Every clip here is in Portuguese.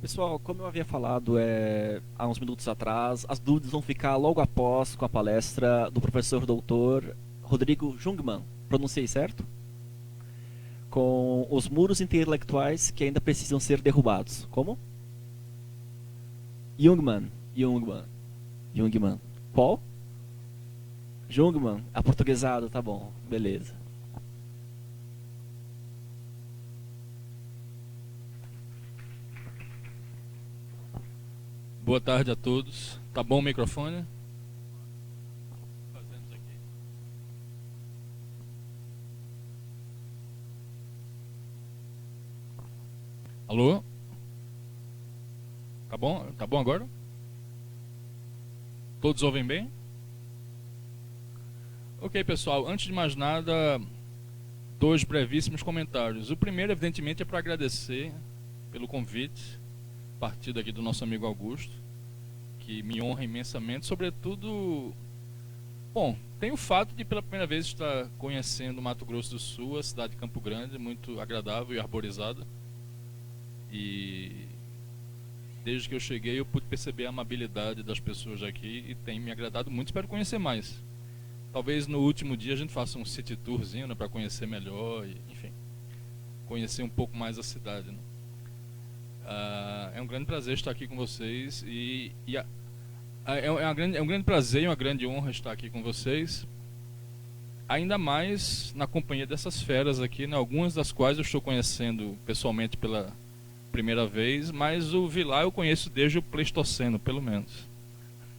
Pessoal, como eu havia falado há uns minutos atrás, as dúvidas vão ficar logo após com a palestra do professor doutor Rodrigo Jungmann. Pronunciei certo? Com os muros intelectuais que ainda precisam ser derrubados. Como? Jungmann. Jungmann. Jungmann. Qual? Jungmann. Aportuguesado, tá bom. Beleza. Boa tarde a todos. Tá bom o microfone? Alô? Tá bom? Tá bom agora? Todos ouvem bem? Ok, pessoal. Antes de mais nada, dois brevíssimos comentários. O primeiro, evidentemente, é para agradecer pelo convite, partido aqui do nosso amigo Augusto, que me honra imensamente, sobretudo, bom, tem o fato de pela primeira vez estar conhecendo Mato Grosso do Sul, a cidade de Campo Grande, muito agradável e arborizada, e desde que eu cheguei eu pude perceber a amabilidade das pessoas aqui e tem me agradado muito, espero conhecer mais. Talvez no último dia a gente faça um city tourzinho, né, para conhecer melhor, e, enfim, conhecer um pouco mais a cidade, né? É um grande prazer estar aqui com vocês é um grande prazer e uma grande honra estar aqui com vocês, ainda mais na companhia dessas feras aqui, né, algumas das quais eu estou conhecendo pessoalmente pela primeira vez, mas o Vilar eu conheço desde o Pleistoceno, pelo menos.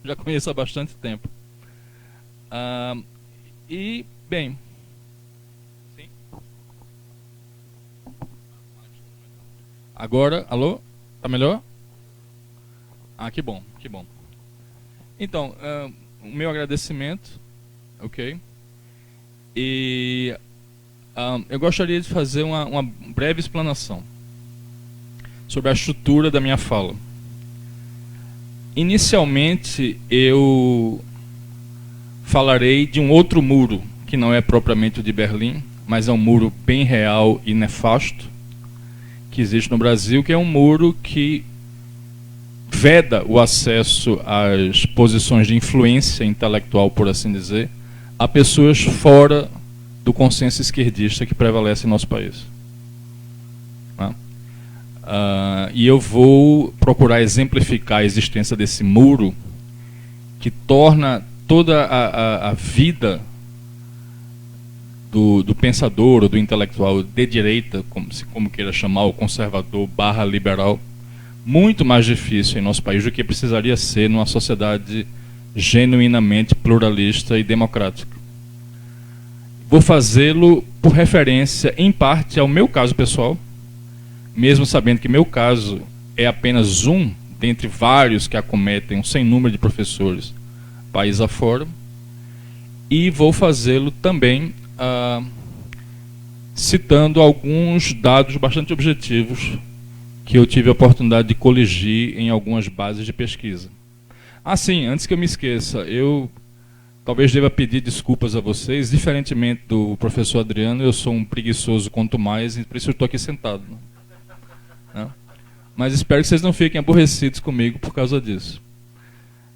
Já conheço há bastante tempo. E, bem... Sim? Agora, alô? Tá melhor? Que bom, que bom. Então, o meu agradecimento, ok? E eu gostaria de fazer uma breve explanação sobre a estrutura da minha fala. Inicialmente, eu falarei de um outro muro, que não é propriamente o de Berlim, mas é um muro bem real e nefasto, que existe no Brasil, que é um muro que veda o acesso às posições de influência intelectual, por assim dizer, a pessoas fora do consenso esquerdista que prevalece em nosso país. E eu vou procurar exemplificar a existência desse muro que torna toda a vida do pensador ou do intelectual de direita, como queira chamar, o conservador / liberal, muito mais difícil em nosso país do que precisaria ser numa sociedade genuinamente pluralista e democrática. Vou fazê-lo por referência, em parte, ao meu caso pessoal, mesmo sabendo que meu caso é apenas um dentre vários que acometem um sem número de professores país afora, e vou fazê-lo também citando alguns dados bastante objetivos que eu tive a oportunidade de coligir em algumas bases de pesquisa. Sim, antes que eu me esqueça, eu talvez deva pedir desculpas a vocês. Diferentemente do professor Adriano, eu sou um preguiçoso quanto mais, e por isso eu estou aqui sentado, né? Mas espero que vocês não fiquem aborrecidos comigo por causa disso.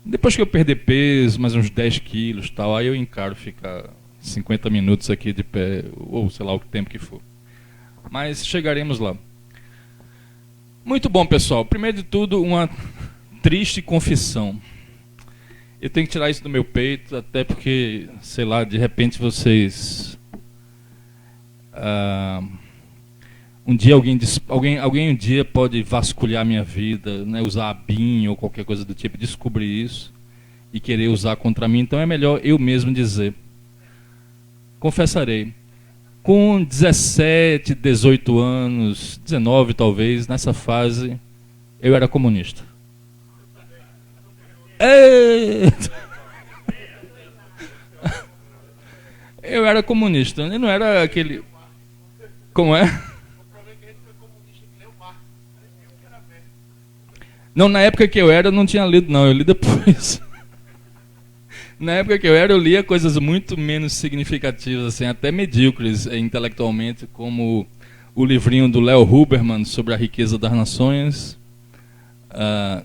Depois que eu perder peso, mais uns 10 quilos, tal, aí eu encaro ficar 50 minutos aqui de pé, ou sei lá o tempo que for. Mas chegaremos lá. Muito bom, pessoal. Primeiro de tudo, uma triste confissão. Eu tenho que tirar isso do meu peito, até porque, sei lá, de repente vocês... um dia alguém um dia pode vasculhar minha vida, né, usar a BIM ou qualquer coisa do tipo, descobrir isso e querer usar contra mim. Então é melhor eu mesmo dizer. Confessarei. Com 17, 18 anos, 19 talvez, nessa fase, eu era comunista. Eu era comunista. Eu não era aquele... Como é? Não, na época que eu era, eu não tinha lido, não. Eu li depois. Na época que eu era, eu lia coisas muito menos significativas, assim, até medíocres intelectualmente, como o livrinho do Léo Huberman sobre a riqueza das nações,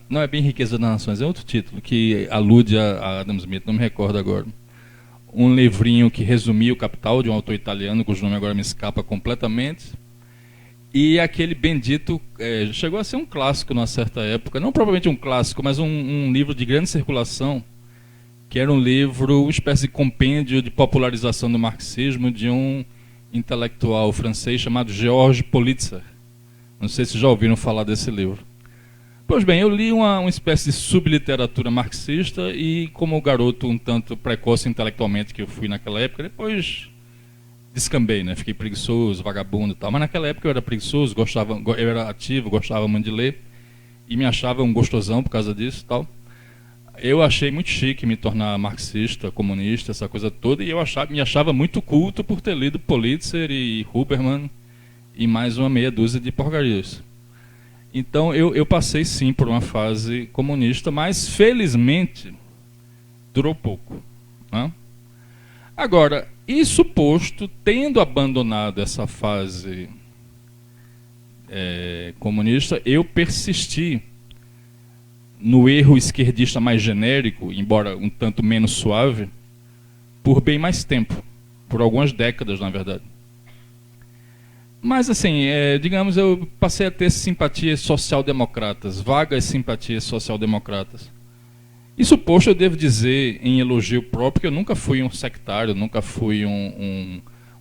Não é bem Riqueza das Nações, é outro título que alude a Adam Smith, não me recordo agora. Um livrinho que resumia o Capital, de um autor italiano, cujo nome agora me escapa completamente. E aquele bendito, chegou a ser um clássico numa certa época, não propriamente um clássico, mas um livro de grande circulação, que era um livro, uma espécie de compêndio de popularização do marxismo de um intelectual francês chamado Georges Politzer. Não sei se já ouviram falar desse livro. Pois bem, eu li uma espécie de subliteratura marxista e, como garoto um tanto precoce intelectualmente que eu fui naquela época, depois descambei, né? Fiquei preguiçoso, vagabundo e tal. Mas naquela época eu era preguiçoso, eu era ativo, gostava muito de ler e me achava um gostosão por causa disso e tal. Eu achei muito chique me tornar marxista, comunista, essa coisa toda, e me achava muito culto por ter lido Politzer e Huberman e mais uma meia dúzia de porcarias. Então eu passei sim por uma fase comunista, mas felizmente durou pouco, né? Agora, isso posto, tendo abandonado essa fase comunista, eu persisti no erro esquerdista mais genérico, embora um tanto menos suave, por bem mais tempo, por algumas décadas, na verdade. Mas, assim, digamos, eu passei a ter simpatias social-democratas, vagas simpatias social-democratas. Isso posto, eu devo dizer, em elogio próprio, que eu nunca fui um sectário, nunca fui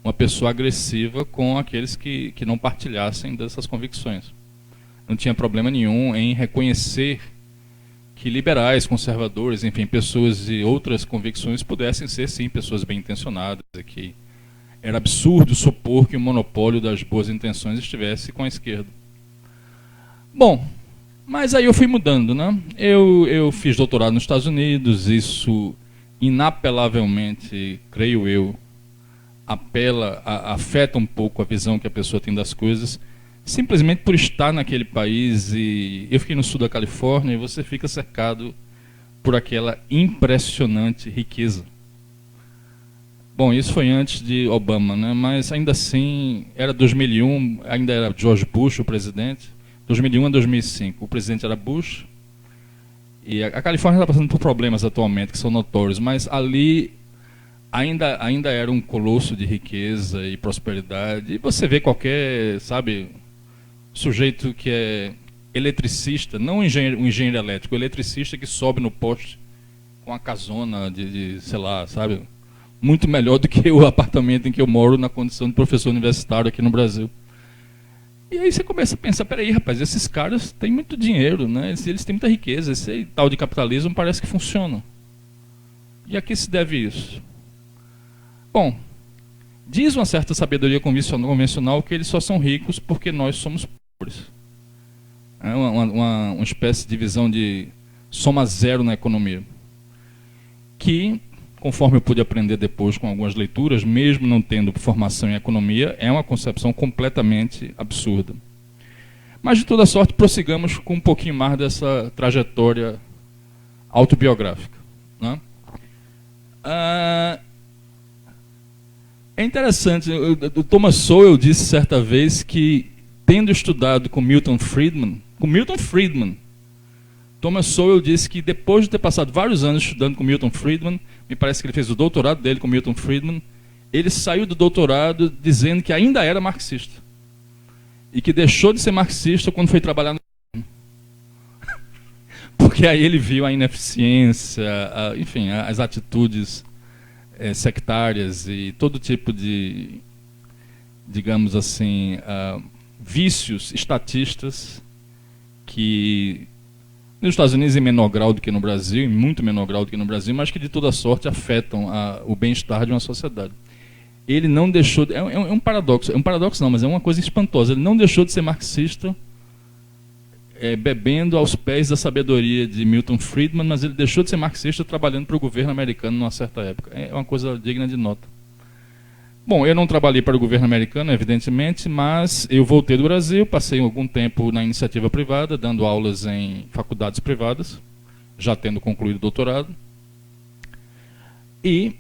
uma pessoa agressiva com aqueles que não partilhassem dessas convicções. Não tinha problema nenhum em reconhecer que liberais, conservadores, enfim, pessoas de outras convicções pudessem ser, sim, pessoas bem intencionadas, e que era absurdo supor que o monopólio das boas intenções estivesse com a esquerda. Bom, mas aí eu fui mudando, né? Eu fiz doutorado nos Estados Unidos, isso inapelavelmente, creio eu, afeta um pouco a visão que a pessoa tem das coisas, simplesmente por estar naquele país. E eu fiquei no sul da Califórnia e você fica cercado por aquela impressionante riqueza. Bom, isso foi antes de Obama, né? Mas ainda assim, era 2001, ainda era George Bush o presidente, 2001 a 2005. O presidente era Bush e a Califórnia está passando por problemas atualmente que são notórios, mas ali ainda era um colosso de riqueza e prosperidade. E você vê qualquer, sabe, sujeito que é eletricista, não um engenheiro elétrico, eletricista que sobe no poste com a casona de sei lá, sabe, muito melhor do que o apartamento em que eu moro na condição de professor universitário aqui no Brasil. E aí você começa a pensar, peraí, rapaz, esses caras têm muito dinheiro, né? Eles têm muita riqueza, esse tal de capitalismo parece que funciona. E a que se deve isso? Bom, diz uma certa sabedoria convencional que eles só são ricos porque nós somos pobres. É uma espécie de visão de soma zero na economia. Que, conforme eu pude aprender depois com algumas leituras, mesmo não tendo formação em economia, é uma concepção completamente absurda. Mas, de toda sorte, prossigamos com um pouquinho mais dessa trajetória autobiográfica, né? É interessante, o Thomas Sowell disse certa vez que, tendo estudado com Milton Friedman, Thomas Sowell disse que depois de ter passado vários anos estudando com Milton Friedman, me parece que ele fez o doutorado dele com Milton Friedman, ele saiu do doutorado dizendo que ainda era marxista. E que deixou de ser marxista quando foi trabalhar no... Porque aí ele viu a ineficiência, enfim, as atitudes sectárias e todo tipo de, digamos assim, vícios estatistas que nos Estados Unidos em menor grau do que no Brasil, em muito menor grau do que no Brasil, mas que de toda sorte afetam o bem-estar de uma sociedade. Ele não deixou... É um paradoxo não, mas é uma coisa espantosa. Ele não deixou de ser marxista bebendo aos pés da sabedoria de Milton Friedman, mas ele deixou de ser marxista trabalhando para o governo americano numa certa época. É uma coisa digna de nota. Bom, eu não trabalhei para o governo americano, evidentemente, mas eu voltei do Brasil, passei algum tempo na iniciativa privada, dando aulas em faculdades privadas, já tendo concluído o doutorado. E,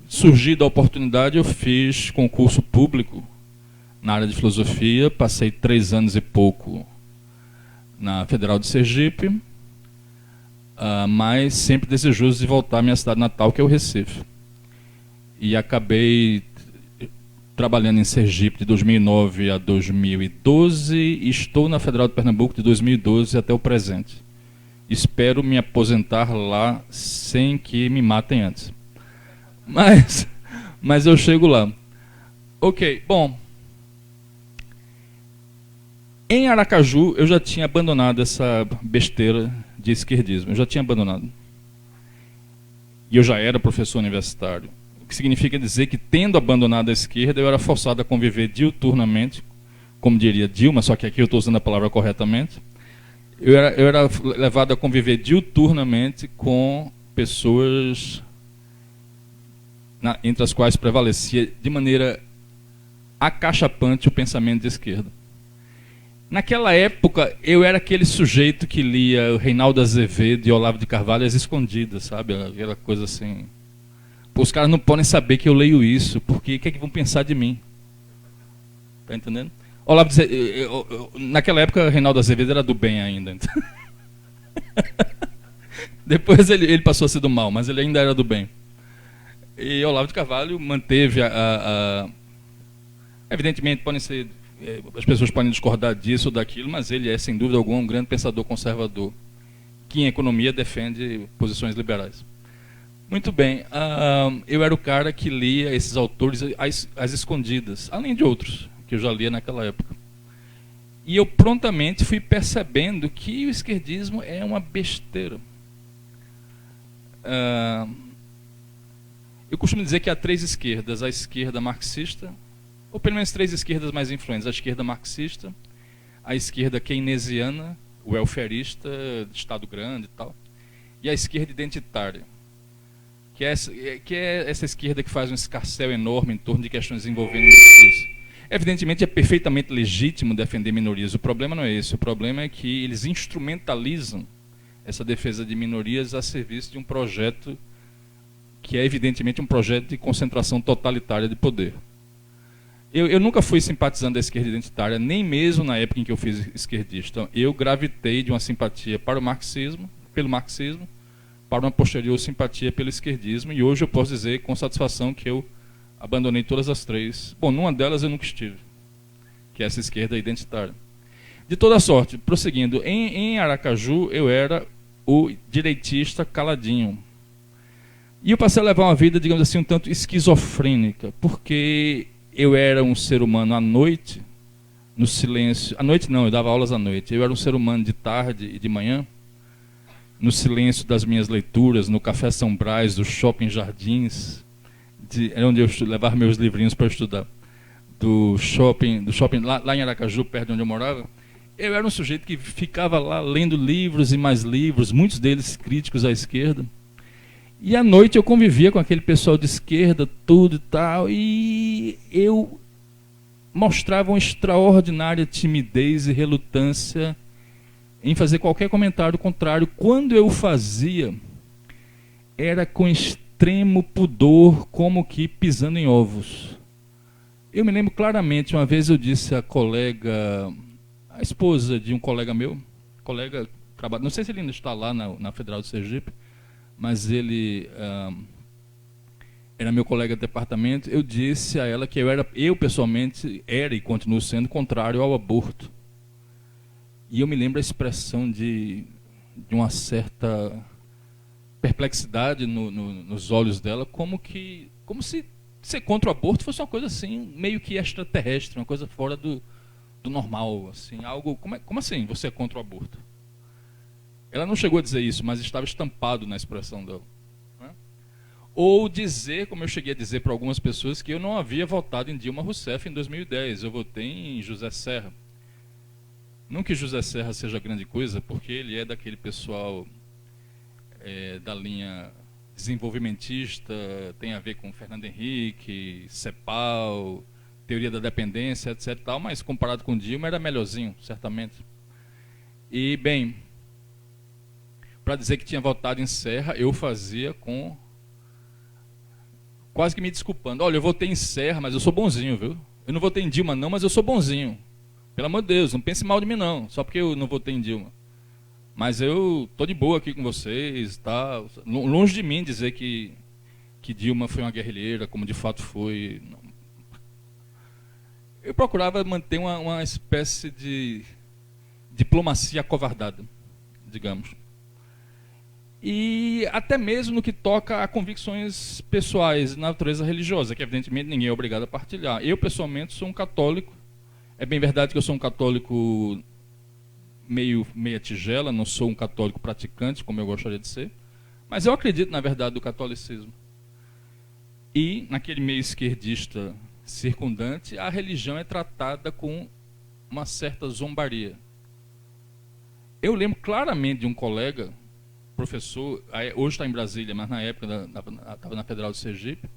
surgida a oportunidade, eu fiz concurso público na área de filosofia, passei 3 anos e pouco na Federal de Sergipe, mas sempre desejoso de voltar à minha cidade natal, que é o Recife. E acabei trabalhando em Sergipe de 2009 a 2012 e estou na Federal de Pernambuco de 2012 até o presente. Espero me aposentar lá sem que me matem antes. Mas eu chego lá. Ok, bom. Em Aracaju eu já tinha abandonado essa besteira de esquerdismo. Eu já tinha abandonado. E eu já era professor universitário. O que significa dizer que, tendo abandonado a esquerda, eu era forçado a conviver diuturnamente, como diria Dilma, só que aqui eu estou usando a palavra corretamente. Eu era levado a conviver diuturnamente com pessoas entre as quais prevalecia de maneira acachapante o pensamento de esquerda. Naquela época, eu era aquele sujeito que lia o Reinaldo Azevedo e Olavo de Carvalho às escondidas, sabe? Aquela coisa assim. Pô, os caras não podem saber que eu leio isso, porque o que é que vão pensar de mim? Tá entendendo? Olavo, naquela época, Reinaldo Azevedo era do bem ainda. Depois ele passou a ser do mal, mas ele ainda era do bem. E Olavo de Carvalho manteve evidentemente, as pessoas podem discordar disso ou daquilo, mas ele é, sem dúvida alguma, um grande pensador conservador, que em economia defende posições liberais. Muito bem, eu era o cara que lia esses autores às escondidas, além de outros, que eu já lia naquela época. E eu prontamente fui percebendo que o esquerdismo é uma besteira. Eu costumo dizer que há três esquerdas: a esquerda marxista, ou pelo menos três esquerdas mais influentes: a esquerda marxista, a esquerda keynesiana, o welfarista, Estado grande e tal, e a esquerda identitária, que é essa esquerda que faz um escarcéu enorme em torno de questões envolvendo minorias. Evidentemente é perfeitamente legítimo defender minorias, o problema não é esse, o problema é que eles instrumentalizam essa defesa de minorias a serviço de um projeto que é evidentemente um projeto de concentração totalitária de poder. Eu nunca fui simpatizante da esquerda identitária, nem mesmo na época em que eu fiz esquerdista. Eu gravitei de uma simpatia para o marxismo, pelo marxismo, para uma posterior simpatia pelo esquerdismo, e hoje eu posso dizer com satisfação que eu abandonei todas as três. Bom, numa delas eu nunca estive, que é essa esquerda identitária. De toda sorte, prosseguindo, em Aracaju eu era o direitista caladinho. E eu passei a levar uma vida, digamos assim, um tanto esquizofrênica, porque eu era um ser humano à noite, no silêncio. À noite não, eu dava aulas à noite. Eu era um ser humano de tarde e de manhã, no silêncio das minhas leituras, no Café São Brás, do Shopping Jardins, era onde eu levava meus livrinhos para estudar, do shopping lá em Aracaju, perto de onde eu morava. Eu era um sujeito que ficava lá lendo livros e mais livros, muitos deles críticos à esquerda. E à noite eu convivia com aquele pessoal de esquerda, tudo e tal, e eu mostrava uma extraordinária timidez e relutância em fazer qualquer comentário contrário. Quando eu fazia, era com extremo pudor, como que pisando em ovos. Eu me lembro claramente, uma vez eu disse à colega, a esposa de um colega meu, não sei se ele ainda está lá na Federal de Sergipe, mas ele era meu colega de departamento. Eu disse a ela que eu pessoalmente era e continuo sendo contrário ao aborto. E eu me lembro a expressão de uma certa perplexidade nos olhos dela, como se ser contra o aborto fosse uma coisa assim, meio que extraterrestre, uma coisa fora do normal, assim, algo. Como assim você é contra o aborto? Ela não chegou a dizer isso, mas estava estampado na expressão dela. Né? Ou dizer, como eu cheguei a dizer para algumas pessoas, que eu não havia votado em Dilma Rousseff em 2010, eu votei em José Serra. Não que José Serra seja grande coisa, porque ele é daquele pessoal da linha desenvolvimentista, tem a ver com Fernando Henrique, CEPAL, teoria da dependência, etc. Tal, mas comparado com Dilma era melhorzinho, certamente. E, bem, para dizer que tinha votado em Serra, eu fazia quase que me desculpando. Olha, eu votei em Serra, mas eu sou bonzinho, viu? Eu não votei em Dilma não, mas eu sou bonzinho. Pelo amor de Deus, não pense mal de mim não, só porque eu não votei em Dilma. Mas eu tô de boa aqui com vocês, tá? Longe de mim dizer que Dilma foi uma guerrilheira, como de fato foi. Eu procurava manter uma espécie de diplomacia acovardada, digamos. E até mesmo no que toca a convicções pessoais de natureza religiosa, que evidentemente ninguém é obrigado a partilhar. Eu, pessoalmente, sou um católico. É bem verdade que eu sou um católico meia tigela, não sou um católico praticante, como eu gostaria de ser. Mas eu acredito, na verdade, do catolicismo. E, naquele meio esquerdista circundante, a religião é tratada com uma certa zombaria. Eu lembro claramente de um colega, professor, hoje está em Brasília, mas na época estava na Federal de Sergipe,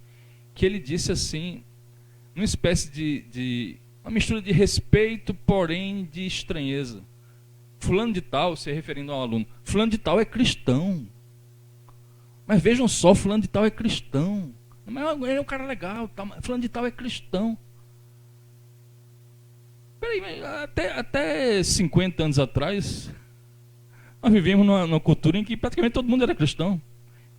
que ele disse assim, uma espécie de uma mistura de respeito, porém de estranheza. Fulano de tal, se referindo ao aluno, fulano de tal é cristão. Mas vejam só, fulano de tal é cristão. Mas ele é um cara legal, tá, fulano de tal é cristão. Peraí, até 50 anos atrás, nós vivíamos numa cultura em que praticamente todo mundo era cristão.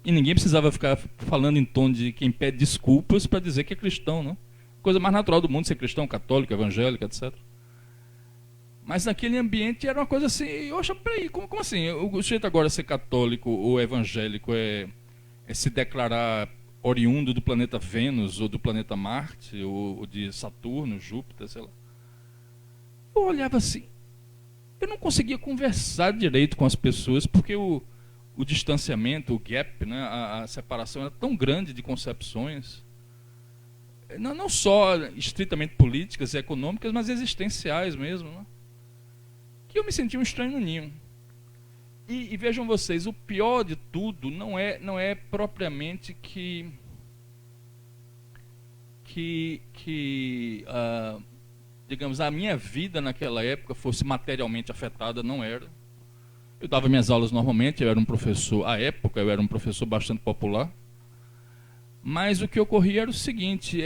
E ninguém precisava ficar falando em tom de quem pede desculpas para dizer que é cristão, não? Coisa mais natural do mundo ser cristão, católico, evangélico, etc. Mas naquele ambiente era uma coisa assim, eu acho, peraí, como assim? O jeito agora ser católico ou evangélico é se declarar oriundo do planeta Vênus, ou do planeta Marte, ou de Saturno, Júpiter, sei lá. Eu olhava assim, eu não conseguia conversar direito com as pessoas, porque o distanciamento, o gap, né, a separação era tão grande de concepções, não só estritamente políticas e econômicas, mas existenciais mesmo, né, que eu me sentia um estranho no ninho. E vejam vocês, o pior de tudo não é propriamente que digamos, a minha vida naquela época fosse materialmente afetada, não era. Eu dava minhas aulas normalmente, eu era um professor, à época eu era um professor bastante popular, mas o que ocorria era o seguinte,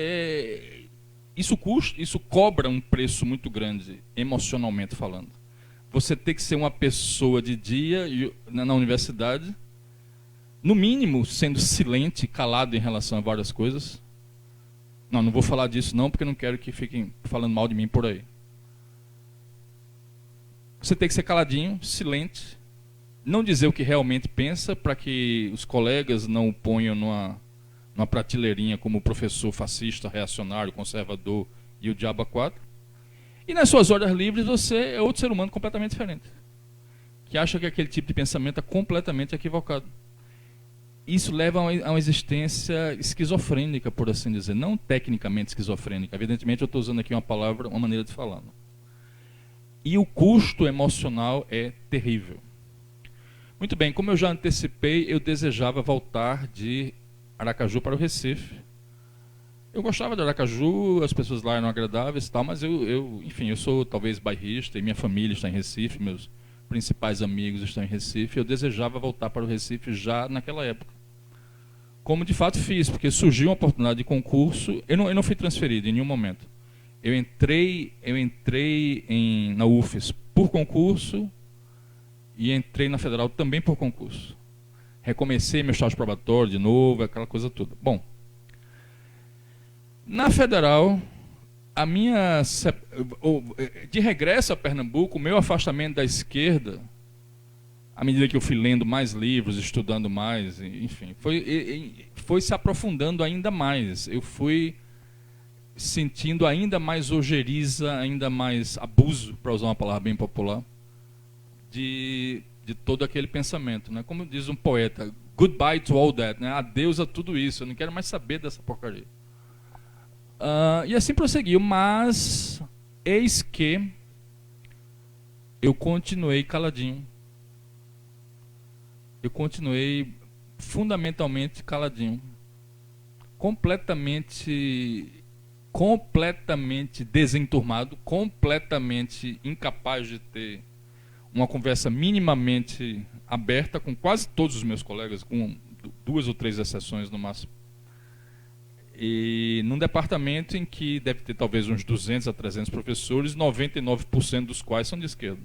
isso cobra um preço muito grande, emocionalmente falando. Você tem que ser uma pessoa de dia na universidade, no mínimo sendo silente, calado em relação a várias coisas. Não vou falar disso não, porque não quero que fiquem falando mal de mim por aí. Você tem que ser caladinho, silente, não dizer o que realmente pensa, para que os colegas não o ponham numa prateleirinha como professor fascista, reacionário, conservador e o diabo a quatro. E nas suas horas livres você é outro ser humano completamente diferente, que acha que aquele tipo de pensamento é completamente equivocado. Isso leva a uma existência esquizofrênica, por assim dizer, não tecnicamente esquizofrênica. Evidentemente eu estou usando aqui uma maneira de falar. E o custo emocional é terrível. Muito bem, como eu já antecipei, eu desejava voltar de Aracaju para o Recife. Eu gostava de Aracaju, as pessoas lá eram agradáveis e tal, mas enfim, eu sou talvez bairrista e minha família está em Recife, meus principais amigos estão em Recife. Eu desejava voltar para o Recife já naquela época. Como de fato fiz, porque surgiu uma oportunidade de concurso, eu não fui transferido em nenhum momento. Eu entrei na UFES por concurso e entrei na Federal também por concurso. Recomecei meu estágio probatório de novo, aquela coisa toda. Bom, na Federal, de regresso a Pernambuco, o meu afastamento da esquerda, à medida que eu fui lendo mais livros, estudando mais, enfim, foi se aprofundando ainda mais. Eu fui sentindo ainda mais ojeriza, ainda mais abuso, para usar uma palavra bem popular, de todo aquele pensamento, né? Como diz um poeta, goodbye to all that, né? Adeus a tudo isso, eu não quero mais saber dessa porcaria. E assim prosseguiu, mas eis que eu continuei caladinho. Eu continuei fundamentalmente caladinho. Completamente desenturmado, completamente incapaz de ter uma conversa minimamente aberta com quase todos os meus colegas, com 2 ou 3 exceções no máximo. E num departamento em que deve ter talvez uns 200 a 300 professores, 99% dos quais são de esquerda.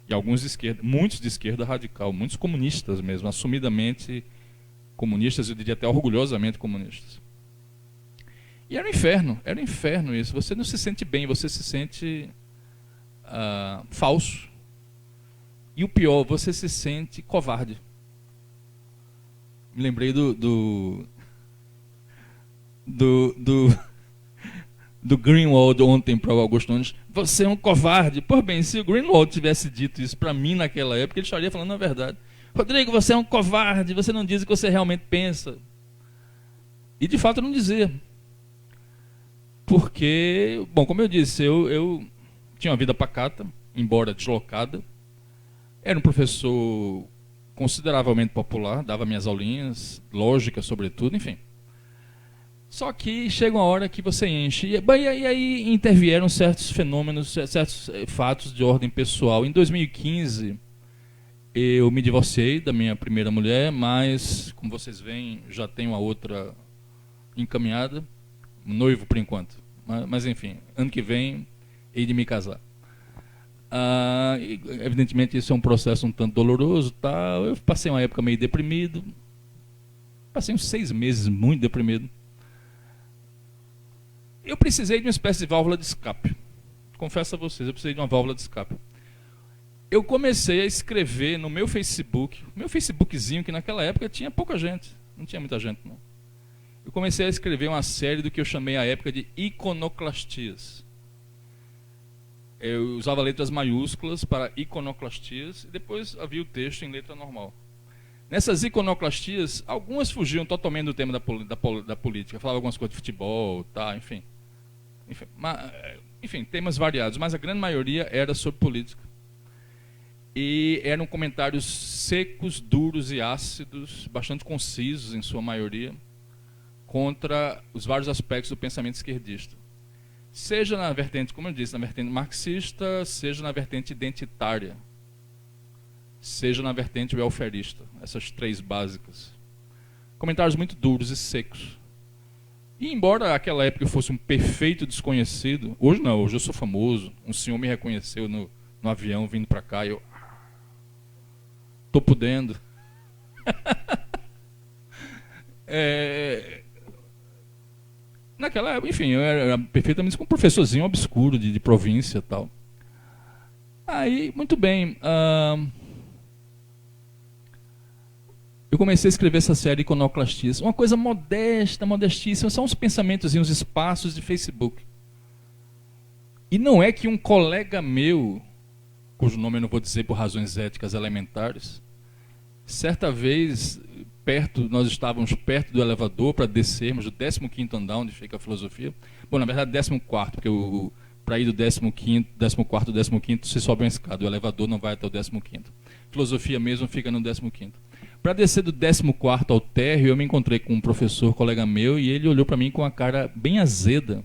E alguns de esquerda, muitos de esquerda radical, muitos comunistas mesmo, assumidamente comunistas, eu diria até orgulhosamente comunistas. E era um inferno isso. Você não se sente bem, você se sente falso. E o pior, você se sente covarde. Me lembrei do Greenwald ontem para o Augusto Nunes. Você é um covarde. Por bem, se o Greenwald tivesse dito isso para mim naquela época, ele estaria falando a verdade. Rodrigo, você é um covarde, você não diz o que você realmente pensa. E de fato eu não dizia. Porque, bom, como eu disse, eu tinha uma vida pacata, embora deslocada. Era um professor consideravelmente popular, dava minhas aulinhas, lógica sobretudo, enfim. Só que chega uma hora que você enche. E aí intervieram certos fenômenos, certos fatos de ordem pessoal. Em 2015, eu me divorciei da minha primeira mulher, mas, como vocês veem, já tenho a outra encaminhada. Noivo por enquanto. Mas enfim, ano que vem, hei de me casar. Evidentemente, isso é um processo um tanto doloroso. Tal. Eu passei uma época meio deprimido. Passei uns 6 meses muito deprimido. Eu precisei de uma espécie de válvula de escape. Confesso a vocês, eu precisei de uma válvula de escape. Eu comecei a escrever no meu Facebookzinho, que naquela época tinha pouca gente. Não tinha muita gente, não. Eu comecei a escrever uma série do que eu chamei à época de iconoclastias. Eu usava letras maiúsculas para iconoclastias e depois havia o texto em letra normal. Nessas iconoclastias, algumas fugiam totalmente do tema da política. Falava algumas coisas de futebol, tá, enfim, temas variados, mas a grande maioria era sobre política. E eram comentários secos, duros e ácidos, bastante concisos em sua maioria, contra os vários aspectos do pensamento esquerdista. Seja na vertente, como eu disse, na vertente marxista, seja na vertente identitária, seja na vertente welfarista, essas 3 básicas. Comentários muito duros e secos. E embora aquela época eu fosse um perfeito desconhecido, hoje não, hoje eu sou famoso, um senhor me reconheceu no avião vindo para cá e eu... Tô podendo. Naquela época, enfim, eu era perfeitamente um professorzinho obscuro de província e tal. Aí, muito bem. Eu comecei a escrever essa série Iconoclastias. Uma coisa modesta, modestíssima, são uns pensamentos e uns espaços de Facebook. E não é que um colega meu, cujo nome eu não vou dizer por razões éticas elementares, certa vez, nós estávamos perto do elevador para descermos do 15º andar, onde fica a filosofia. Bom, na verdade, 14º, porque para ir do 15º, 14º, 15º, você sobe uma escada, o elevador não vai até o 15º. Filosofia mesmo fica no 15º. Para descer do 14º ao térreo, eu me encontrei com um professor, colega meu, e ele olhou para mim com a cara bem azeda.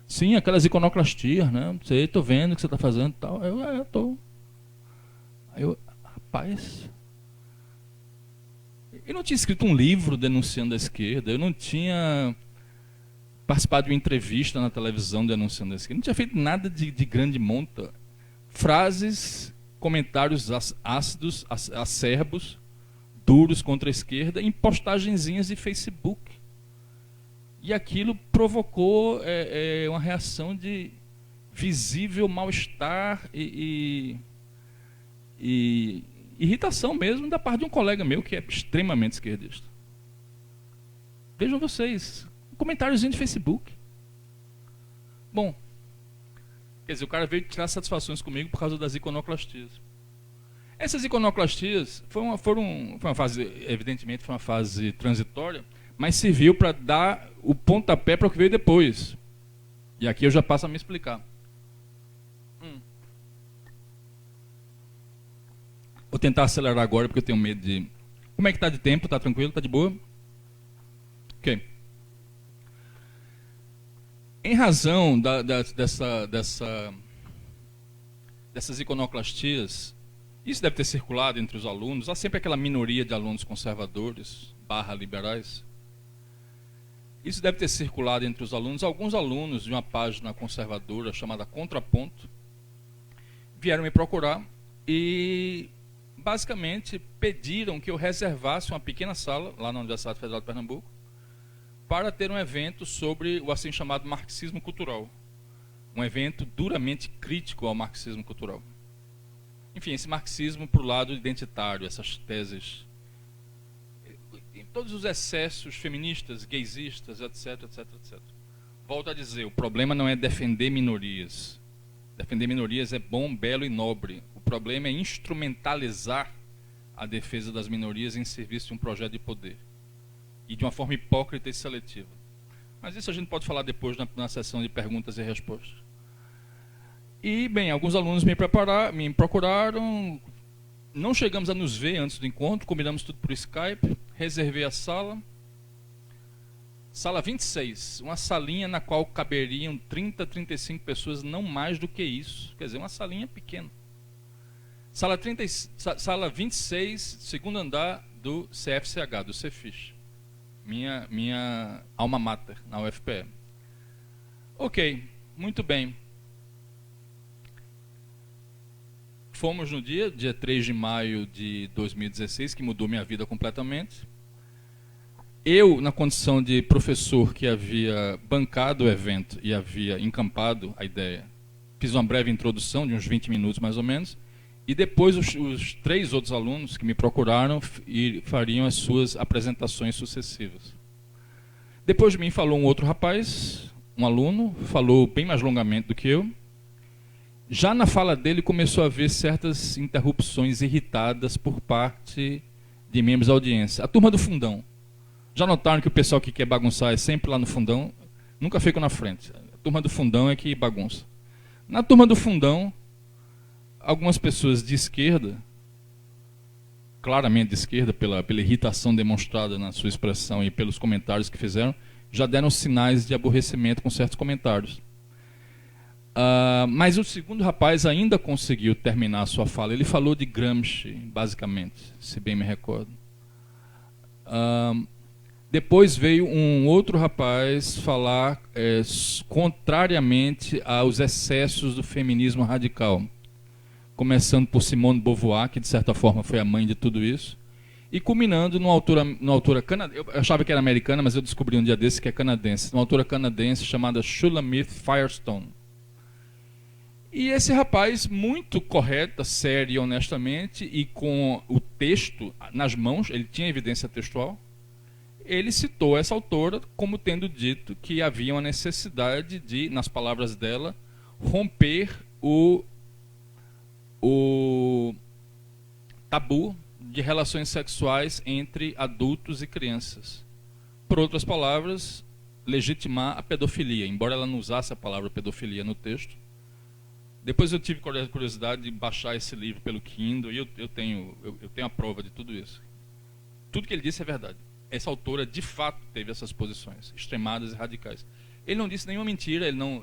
Sim, aquelas iconoclastias, né? Sei, tô vendo o que você está fazendo e tal. Eu tô. Aí eu, rapaz... Eu não tinha escrito um livro denunciando a esquerda, eu não tinha participado de uma entrevista na televisão denunciando a esquerda, não tinha feito nada de grande monta. Frases, comentários ácidos, acerbos, duros contra a esquerda, em postagenzinhas de Facebook. E aquilo provocou uma reação de visível mal-estar e irritação mesmo da parte de um colega meu que é extremamente esquerdista. Vejam vocês, um comentáriozinho de Facebook. Bom, quer dizer, o cara veio tirar satisfações comigo por causa das iconoclastias. Essas iconoclastias foi uma fase, evidentemente, foi uma fase transitória, mas serviu para dar o pontapé para o que veio depois. E aqui eu já passo a me explicar. Vou tentar acelerar agora porque eu tenho medo de... Como é que está de tempo? Está tranquilo? Está de boa? Ok. Em razão dessas iconoclastias, isso deve ter circulado entre os alunos, há sempre aquela minoria de alunos conservadores, /liberais. Isso deve ter circulado entre os alunos. Alguns alunos de uma página conservadora chamada Contraponto vieram me procurar e basicamente pediram que eu reservasse uma pequena sala lá na Universidade Federal de Pernambuco para ter um evento sobre o assim chamado marxismo cultural. Um evento duramente crítico ao marxismo cultural. Enfim, esse marxismo para o lado identitário, essas teses, todos os excessos feministas, gaysistas, etc, etc, etc. Volto a dizer, o problema não é defender minorias. Defender minorias é bom, belo e nobre. O problema é instrumentalizar a defesa das minorias em serviço de um projeto de poder. E de uma forma hipócrita e seletiva. Mas isso a gente pode falar depois na sessão de perguntas e respostas. E, bem, alguns alunos me procuraram. Não chegamos a nos ver antes do encontro, combinamos tudo por Skype, reservei a sala. Sala 26, uma salinha na qual caberiam 30, 35 pessoas, não mais do que isso. Quer dizer, uma salinha pequena. Sala 26, segundo andar do CFCH, do Cefis. Minha alma mater, na UFPE. Ok, muito bem. Fomos no dia 3 de maio de 2016, que mudou minha vida completamente. Eu, na condição de professor que havia bancado o evento e havia encampado a ideia, fiz uma breve introdução de uns 20 minutos mais ou menos, e depois os 3 outros alunos que me procuraram fariam as suas apresentações sucessivas. Depois de mim falou um outro rapaz, um aluno, falou bem mais longamente do que eu. Já na fala dele começou a haver certas interrupções irritadas por parte de membros da audiência. A turma do fundão. Já notaram que o pessoal que quer bagunçar é sempre lá no fundão? Nunca fica na frente. A turma do fundão é que bagunça. Na turma do fundão, algumas pessoas de esquerda, claramente de esquerda, pela irritação demonstrada na sua expressão e pelos comentários que fizeram, já deram sinais de aborrecimento com certos comentários. Mas o segundo rapaz ainda conseguiu terminar a sua fala. Ele falou de Gramsci, basicamente, se bem me recordo. Depois veio um outro rapaz falar contrariamente aos excessos do feminismo radical. Começando por Simone de Beauvoir, que de certa forma foi a mãe de tudo isso, e culminando numa autora canadense. Eu achava que era americana, mas eu descobri um dia desse que é canadense. Uma autora canadense chamada Shulamith Firestone. E esse rapaz, muito correto, sério e honestamente, e com o texto nas mãos, ele tinha evidência textual, ele citou essa autora como tendo dito que havia uma necessidade de, nas palavras dela, romper o tabu de relações sexuais entre adultos e crianças. Por outras palavras, legitimar a pedofilia, embora ela não usasse a palavra pedofilia no texto. Depois eu tive curiosidade de baixar esse livro pelo Kindle e eu tenho a prova de tudo isso. Tudo que ele disse é verdade. Essa autora, de fato, teve essas posições extremadas e radicais. Ele não disse nenhuma mentira, ele não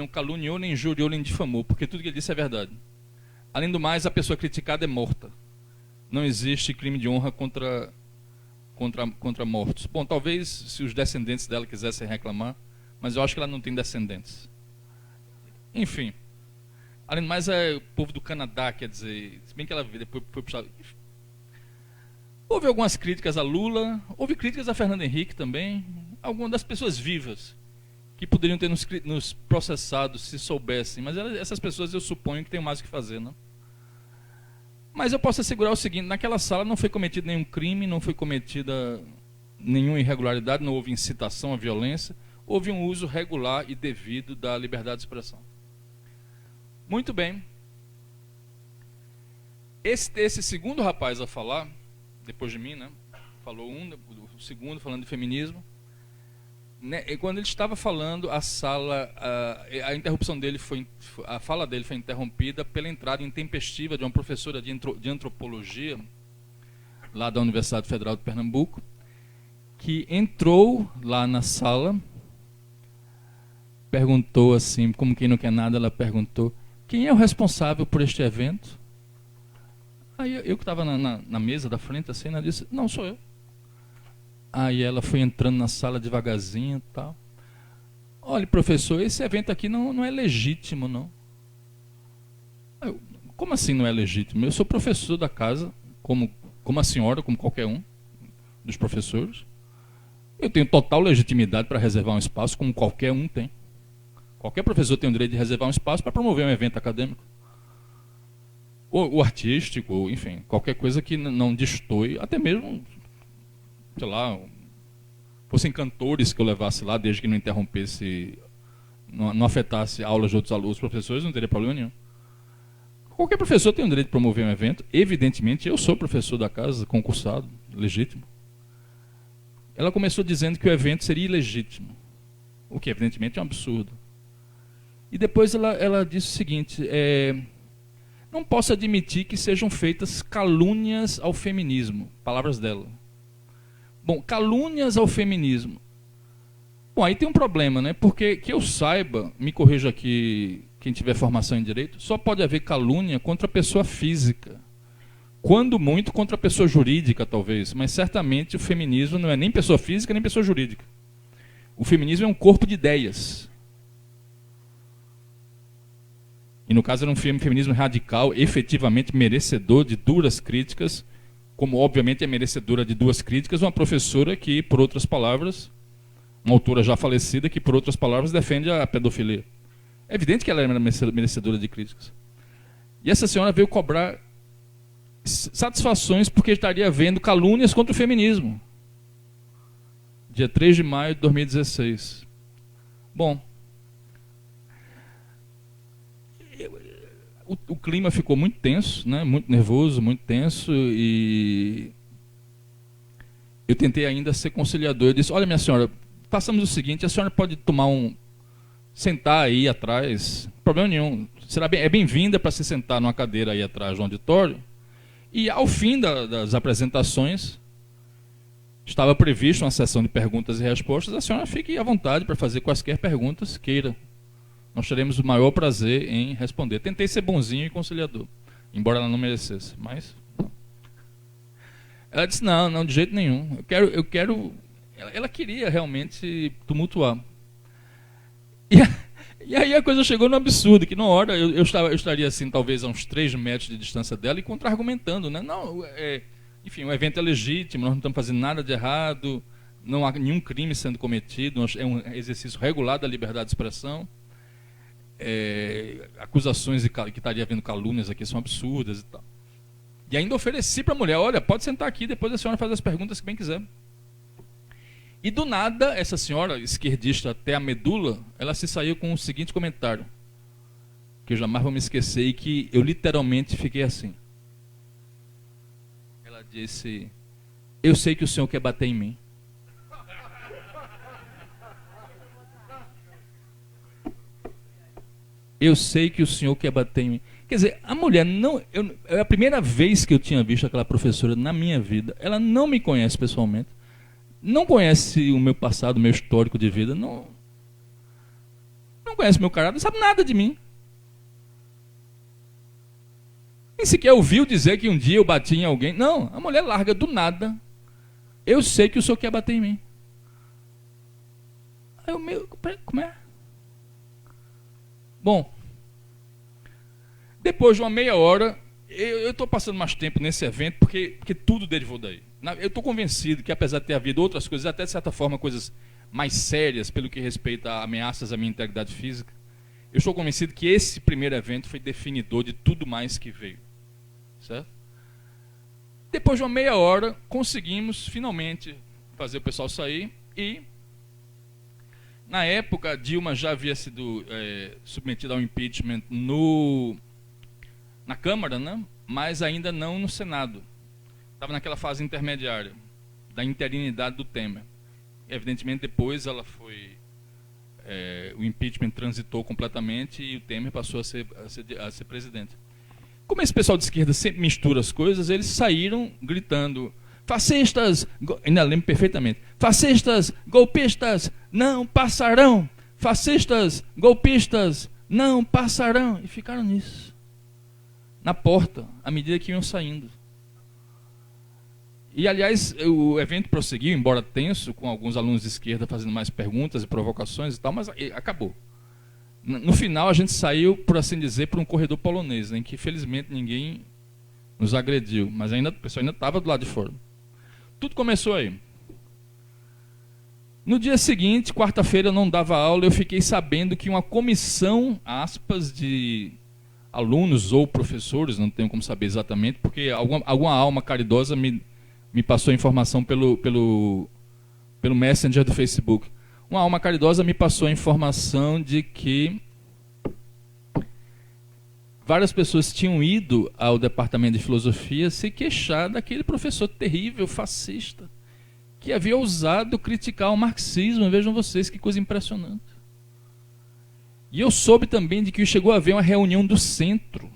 caluniou, nem injuriou, nem difamou, porque tudo que ele disse é verdade. Além do mais, a pessoa criticada é morta. Não existe crime de honra contra mortos. Bom, talvez se os descendentes dela quisessem reclamar, mas eu acho que ela não tem descendentes. Enfim, além do mais, é o povo do Canadá, quer dizer, se bem que ela depois foi puxada. Houve algumas críticas a Lula, houve críticas a Fernando Henrique também, algumas das pessoas vivas que poderiam ter nos processado se soubessem, mas essas pessoas eu suponho que têm mais o que fazer, não? Mas eu posso assegurar o seguinte: naquela sala não foi cometido nenhum crime, não foi cometida nenhuma irregularidade, não houve incitação à violência, houve um uso regular e devido da liberdade de expressão. Muito bem. Esse segundo rapaz a falar, depois de mim, né? Falou o segundo falando de feminismo. Né, e quando ele estava falando, a interrupção dele a fala dele foi interrompida pela entrada intempestiva de uma professora de antropologia lá da Universidade Federal de Pernambuco, que entrou lá na sala, perguntou assim, como quem não quer nada, ela perguntou: quem é o responsável por este evento? Aí eu que estava na mesa da frente, assim, ela disse: não, sou eu. Aí ela foi entrando na sala devagarzinho e tal. Olha, professor, esse evento aqui não é legítimo, não. Como assim não é legítimo? Eu sou professor da casa, como a senhora, como qualquer um dos professores. Eu tenho total legitimidade para reservar um espaço, como qualquer um tem. Qualquer professor tem o direito de reservar um espaço para promover um evento acadêmico. Ou artístico, ou, enfim, qualquer coisa que não destoe, até mesmo, sei lá, fossem cantores que eu levasse lá, desde que não interrompesse, não afetasse aulas de outros alunos, professores, não teria problema nenhum. Qualquer professor tem o direito de promover um evento. Evidentemente, eu sou professor da casa, concursado, legítimo. Ela começou dizendo que o evento seria ilegítimo, o que evidentemente é um absurdo. E depois ela disse o seguinte, não posso admitir que sejam feitas calúnias ao feminismo, palavras dela. Bom, calúnias ao feminismo. Bom, aí tem um problema, né? Porque, que eu saiba, me corrija aqui quem tiver formação em direito, só pode haver calúnia contra a pessoa física. Quando muito, contra a pessoa jurídica, talvez. Mas certamente o feminismo não é nem pessoa física, nem pessoa jurídica. O feminismo é um corpo de ideias. E no caso era um feminismo radical, efetivamente merecedor de duras críticas, como obviamente é merecedora de duas críticas uma professora que, por outras palavras, uma autora já falecida, que por outras palavras defende a pedofilia. É evidente que ela era merecedora de críticas. E essa senhora veio cobrar satisfações porque estaria havendo calúnias contra o feminismo. Dia 3 de maio de 2016. Bom, o clima ficou muito tenso, né? Muito nervoso, muito tenso, e eu tentei ainda ser conciliador. Eu disse, olha, minha senhora, façamos o seguinte, a senhora pode sentar aí atrás, problema nenhum, é bem-vinda para se sentar numa cadeira aí atrás do auditório, e ao fim das apresentações, estava prevista uma sessão de perguntas e respostas, a senhora fique à vontade para fazer quaisquer perguntas queira. Nós teremos o maior prazer em responder. Tentei ser bonzinho e conciliador, embora ela não merecesse, mas... Ela disse, não, de jeito nenhum, eu quero... Ela queria realmente tumultuar. E aí a coisa chegou no absurdo, que na hora eu estaria assim, talvez a uns 3 metros de distância dela e contra-argumentando, né? Não, enfim, o evento é legítimo, nós não estamos fazendo nada de errado, não há nenhum crime sendo cometido, é um exercício regular da liberdade de expressão. Acusações de que estaria havendo calúnias aqui são absurdas e tal. E ainda ofereci para a mulher, olha, pode sentar aqui, depois a senhora faz as perguntas que bem quiser. E do nada, essa senhora, esquerdista até a medula, ela se saiu com o seguinte comentário, que eu jamais vou me esquecer e que eu literalmente fiquei assim. Ela disse, eu sei que o senhor quer bater em mim. Eu sei que o senhor quer bater em mim. Quer dizer, a mulher não... é a primeira vez que eu tinha visto aquela professora na minha vida. Ela não me conhece pessoalmente. Não conhece o meu passado, o meu histórico de vida. Não conhece o meu caráter, não sabe nada de mim. Nem sequer ouviu dizer que um dia eu bati em alguém. Não, a mulher larga do nada. Eu sei que o senhor quer bater em mim. Aí como é? Bom, depois de uma meia hora, eu estou passando mais tempo nesse evento porque tudo derivou daí. Eu estou convencido que, apesar de ter havido outras coisas, até de certa forma coisas mais sérias pelo que respeita a ameaças à minha integridade física, eu estou convencido que esse primeiro evento foi definidor de tudo mais que veio. Certo? Depois de uma meia hora, conseguimos finalmente fazer o pessoal sair e... Na época, Dilma já havia sido submetida ao impeachment na Câmara, né? Mas ainda não no Senado. Estava naquela fase intermediária, da interinidade do Temer. Evidentemente, depois ela foi... o impeachment transitou completamente e o Temer passou a ser presidente. Como esse pessoal de esquerda sempre mistura as coisas, eles saíram gritando... Fascistas, ainda lembro perfeitamente, fascistas, golpistas, não passarão. Fascistas, golpistas, não passarão. E ficaram nisso, na porta, à medida que iam saindo. E, aliás, o evento prosseguiu, embora tenso, com alguns alunos de esquerda fazendo mais perguntas e provocações e tal, mas acabou. No final, a gente saiu, por assim dizer, por um corredor polonês, em que, felizmente, ninguém nos agrediu, mas o pessoal ainda estava do lado de fora. Tudo começou aí. No dia seguinte, quarta-feira, eu não dava aula, eu fiquei sabendo que uma comissão, aspas, de alunos ou professores, não tenho como saber exatamente, porque alguma alma caridosa me passou a informação pelo Messenger do Facebook. Uma alma caridosa me passou a informação de que várias pessoas tinham ido ao departamento de filosofia se queixar daquele professor terrível, fascista, que havia ousado criticar o marxismo. Vejam vocês que coisa impressionante. E eu soube também de que chegou a haver uma reunião do centro,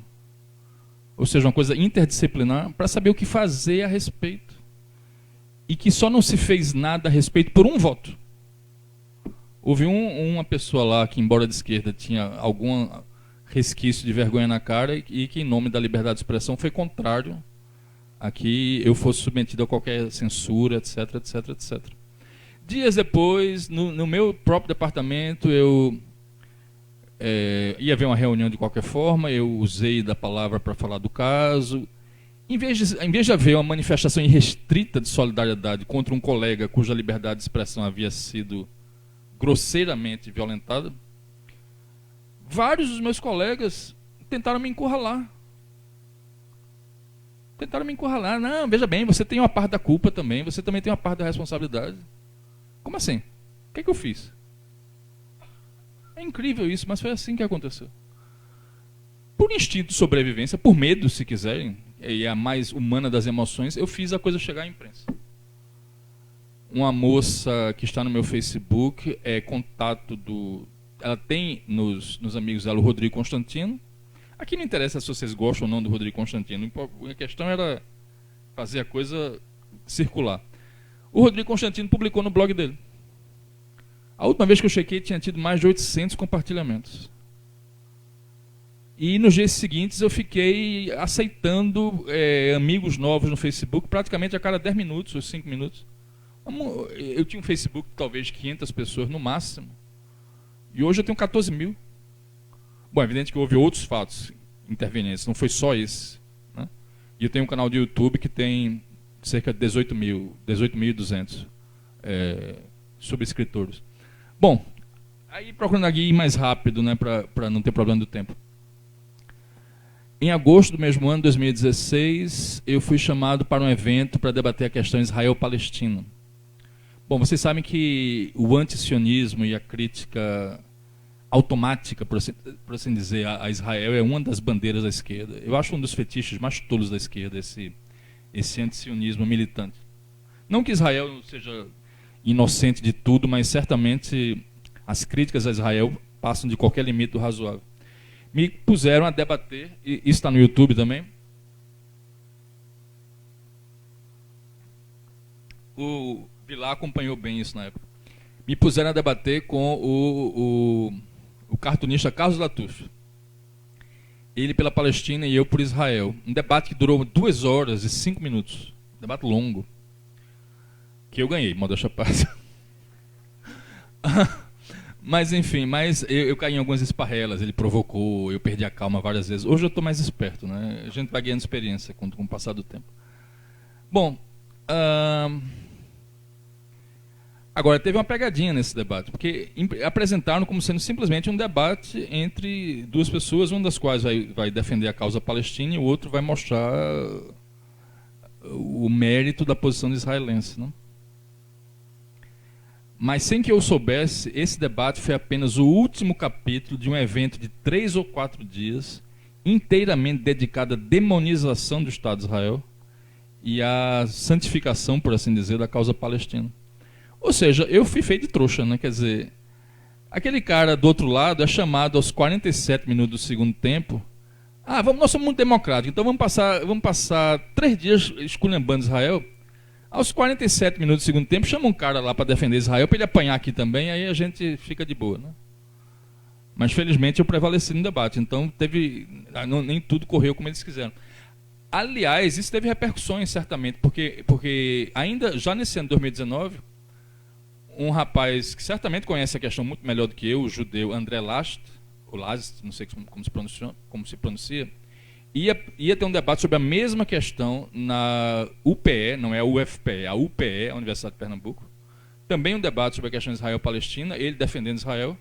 ou seja, uma coisa interdisciplinar, para saber o que fazer a respeito. E que só não se fez nada a respeito por um voto. Houve uma pessoa lá que, embora de esquerda, tinha algum resquício de vergonha na cara e que, em nome da liberdade de expressão, foi contrário a que eu fosse submetido a qualquer censura, etc, etc, etc. Dias depois, no meu próprio departamento, ia haver uma reunião de qualquer forma, eu usei da palavra para falar do caso. Em vez de haver uma manifestação irrestrita de solidariedade contra um colega cuja liberdade de expressão havia sido grosseiramente violentada, vários dos meus colegas tentaram me encurralar. Não, veja bem, você tem uma parte da culpa também, você também tem uma parte da responsabilidade. Como assim? O que é que eu fiz? É incrível isso, mas foi assim que aconteceu. Por instinto de sobrevivência, por medo, se quiserem, e a mais humana das emoções, eu fiz a coisa chegar à imprensa. Uma moça que está no meu Facebook é contato do... Ela tem nos amigos dela o Rodrigo Constantino. Aqui não interessa se vocês gostam ou não do Rodrigo Constantino. A questão era fazer a coisa circular. O Rodrigo Constantino publicou no blog dele. A última vez que eu chequei tinha tido mais de 800 compartilhamentos. E nos dias seguintes eu fiquei aceitando amigos novos no Facebook praticamente a cada 10 minutos ou 5 minutos. Eu tinha um Facebook de talvez 500 pessoas no máximo. E hoje eu tenho 14 mil. Bom, é evidente que houve outros fatos intervenientes, não foi só esse. Né? E eu tenho um canal de YouTube que tem cerca de 18.200 subscritores. Bom, aí procurando aqui ir mais rápido, né, para não ter problema do tempo. Em agosto do mesmo ano, 2016, eu fui chamado para um evento para debater a questão Israel-Palestina. Bom, vocês sabem que o antisionismo e a crítica automática, por assim dizer, a Israel é uma das bandeiras da esquerda. Eu acho um dos fetiches mais tolos da esquerda, esse antisionismo militante. Não que Israel seja inocente de tudo, mas certamente as críticas a Israel passam de qualquer limite do razoável. Me puseram a debater, e isso está no YouTube também, o Vilar acompanhou bem isso na época. Me puseram a debater com o cartunista Carlos Latouche. Ele pela Palestina e eu por Israel. Um debate que durou 2 horas e 5 minutos. Um debate longo. Que eu ganhei, modéstia à parte. Mas enfim, eu caí em algumas esparrelas, ele provocou, eu perdi a calma várias vezes. Hoje eu estou mais esperto, né? A gente vai ganhando experiência com o passar do tempo. Bom, agora teve uma pegadinha nesse debate, porque apresentaram como sendo simplesmente um debate entre duas pessoas, uma das quais vai defender a causa palestina e o outro vai mostrar o mérito da posição israelense, né? Mas sem que eu soubesse, esse debate foi apenas o último capítulo de um evento de 3 ou 4 dias, inteiramente dedicado à demonização do Estado de Israel e à santificação, por assim dizer, da causa palestina. Ou seja, eu fui feito de trouxa, né? Quer dizer, aquele cara do outro lado é chamado aos 47 minutos do segundo tempo. Nós somos muito democráticos, então vamos passar 3 dias esculhambando Israel. Aos 47 minutos do segundo tempo, chama um cara lá para defender Israel, para ele apanhar aqui também, aí a gente fica de boa, né? Mas felizmente eu prevaleci no debate, então nem tudo correu como eles quiseram. Aliás, isso teve repercussões, certamente, porque ainda já nesse ano de 2019, um rapaz que certamente conhece a questão muito melhor do que eu, o judeu André Last, ou Last, não sei como se pronuncia, ia ter um debate sobre a mesma questão na UPE, não é a UFPE, a UPE, a Universidade de Pernambuco. Também um debate sobre a questão de Israel-Palestina, ele defendendo Israel.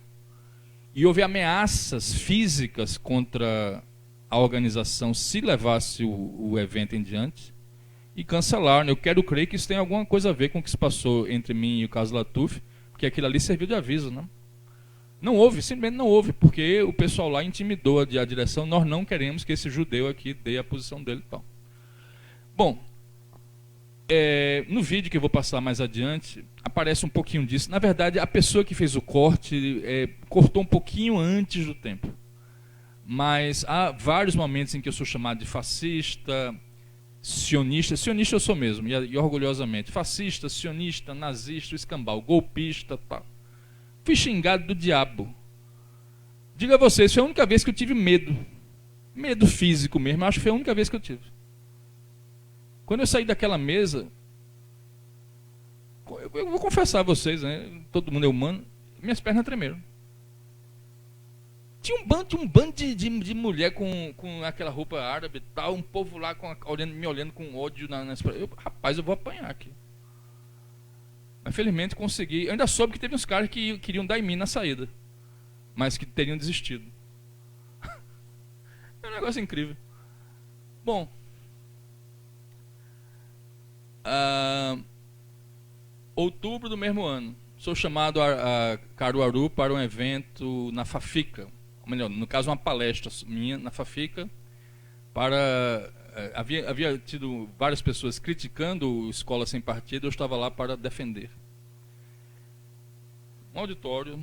E houve ameaças físicas contra a organização se levasse o evento em diante. E cancelaram. Eu quero crer que isso tem alguma coisa a ver com o que se passou entre mim e o caso Latuf, porque aquilo ali serviu de aviso, né? Não houve, simplesmente não houve, porque o pessoal lá intimidou a direção. Nós não queremos que esse judeu aqui dê a posição dele e tal. Bom, no vídeo que eu vou passar mais adiante, aparece um pouquinho disso. Na verdade, a pessoa que fez o corte cortou um pouquinho antes do tempo. Mas há vários momentos em que eu sou chamado de fascista, sionista eu sou mesmo, e orgulhosamente, fascista, sionista, nazista, escambau, golpista, tal. Fui xingado do diabo. Digo a vocês, foi a única vez que eu tive medo físico mesmo, acho que foi a única vez que eu tive. Quando eu saí daquela mesa, eu vou confessar a vocês, né, todo mundo é humano, minhas pernas tremeram. Tinha um bando de mulher com aquela roupa árabe e tal, um povo lá me olhando com ódio rapaz, eu vou apanhar aqui. Mas felizmente consegui. Eu ainda soube que teve uns caras que queriam dar em mim na saída, mas que teriam desistido. É um negócio incrível. Bom, outubro do mesmo ano, sou chamado a Caruaru para um evento na Fafica. Ou melhor, no caso, uma palestra minha na Fafica. Havia tido várias pessoas criticando o Escola Sem Partido, eu estava lá para defender. Um auditório,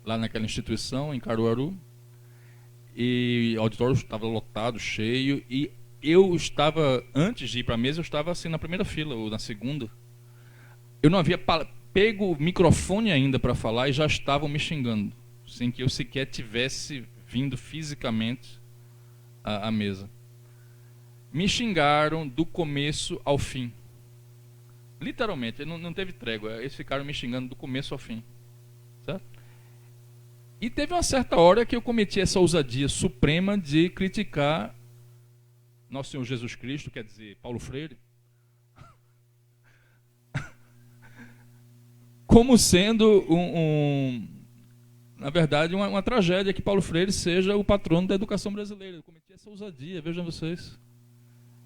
lá naquela instituição, em Caruaru, e o auditório estava lotado, cheio, e eu estava, antes de ir para a mesa, eu estava assim na primeira fila, ou na segunda. Eu não havia pego o microfone ainda para falar e já estavam me xingando, sem que eu sequer tivesse vindo fisicamente à mesa. Me xingaram do começo ao fim. Literalmente, não teve trégua. Eles ficaram me xingando do começo ao fim. Certo? E teve uma certa hora que eu cometi essa ousadia suprema de criticar Nosso Senhor Jesus Cristo, quer dizer, Paulo Freire, como sendo na verdade, uma tragédia que Paulo Freire seja o patrono da educação brasileira. Eu cometi essa ousadia, vejam vocês.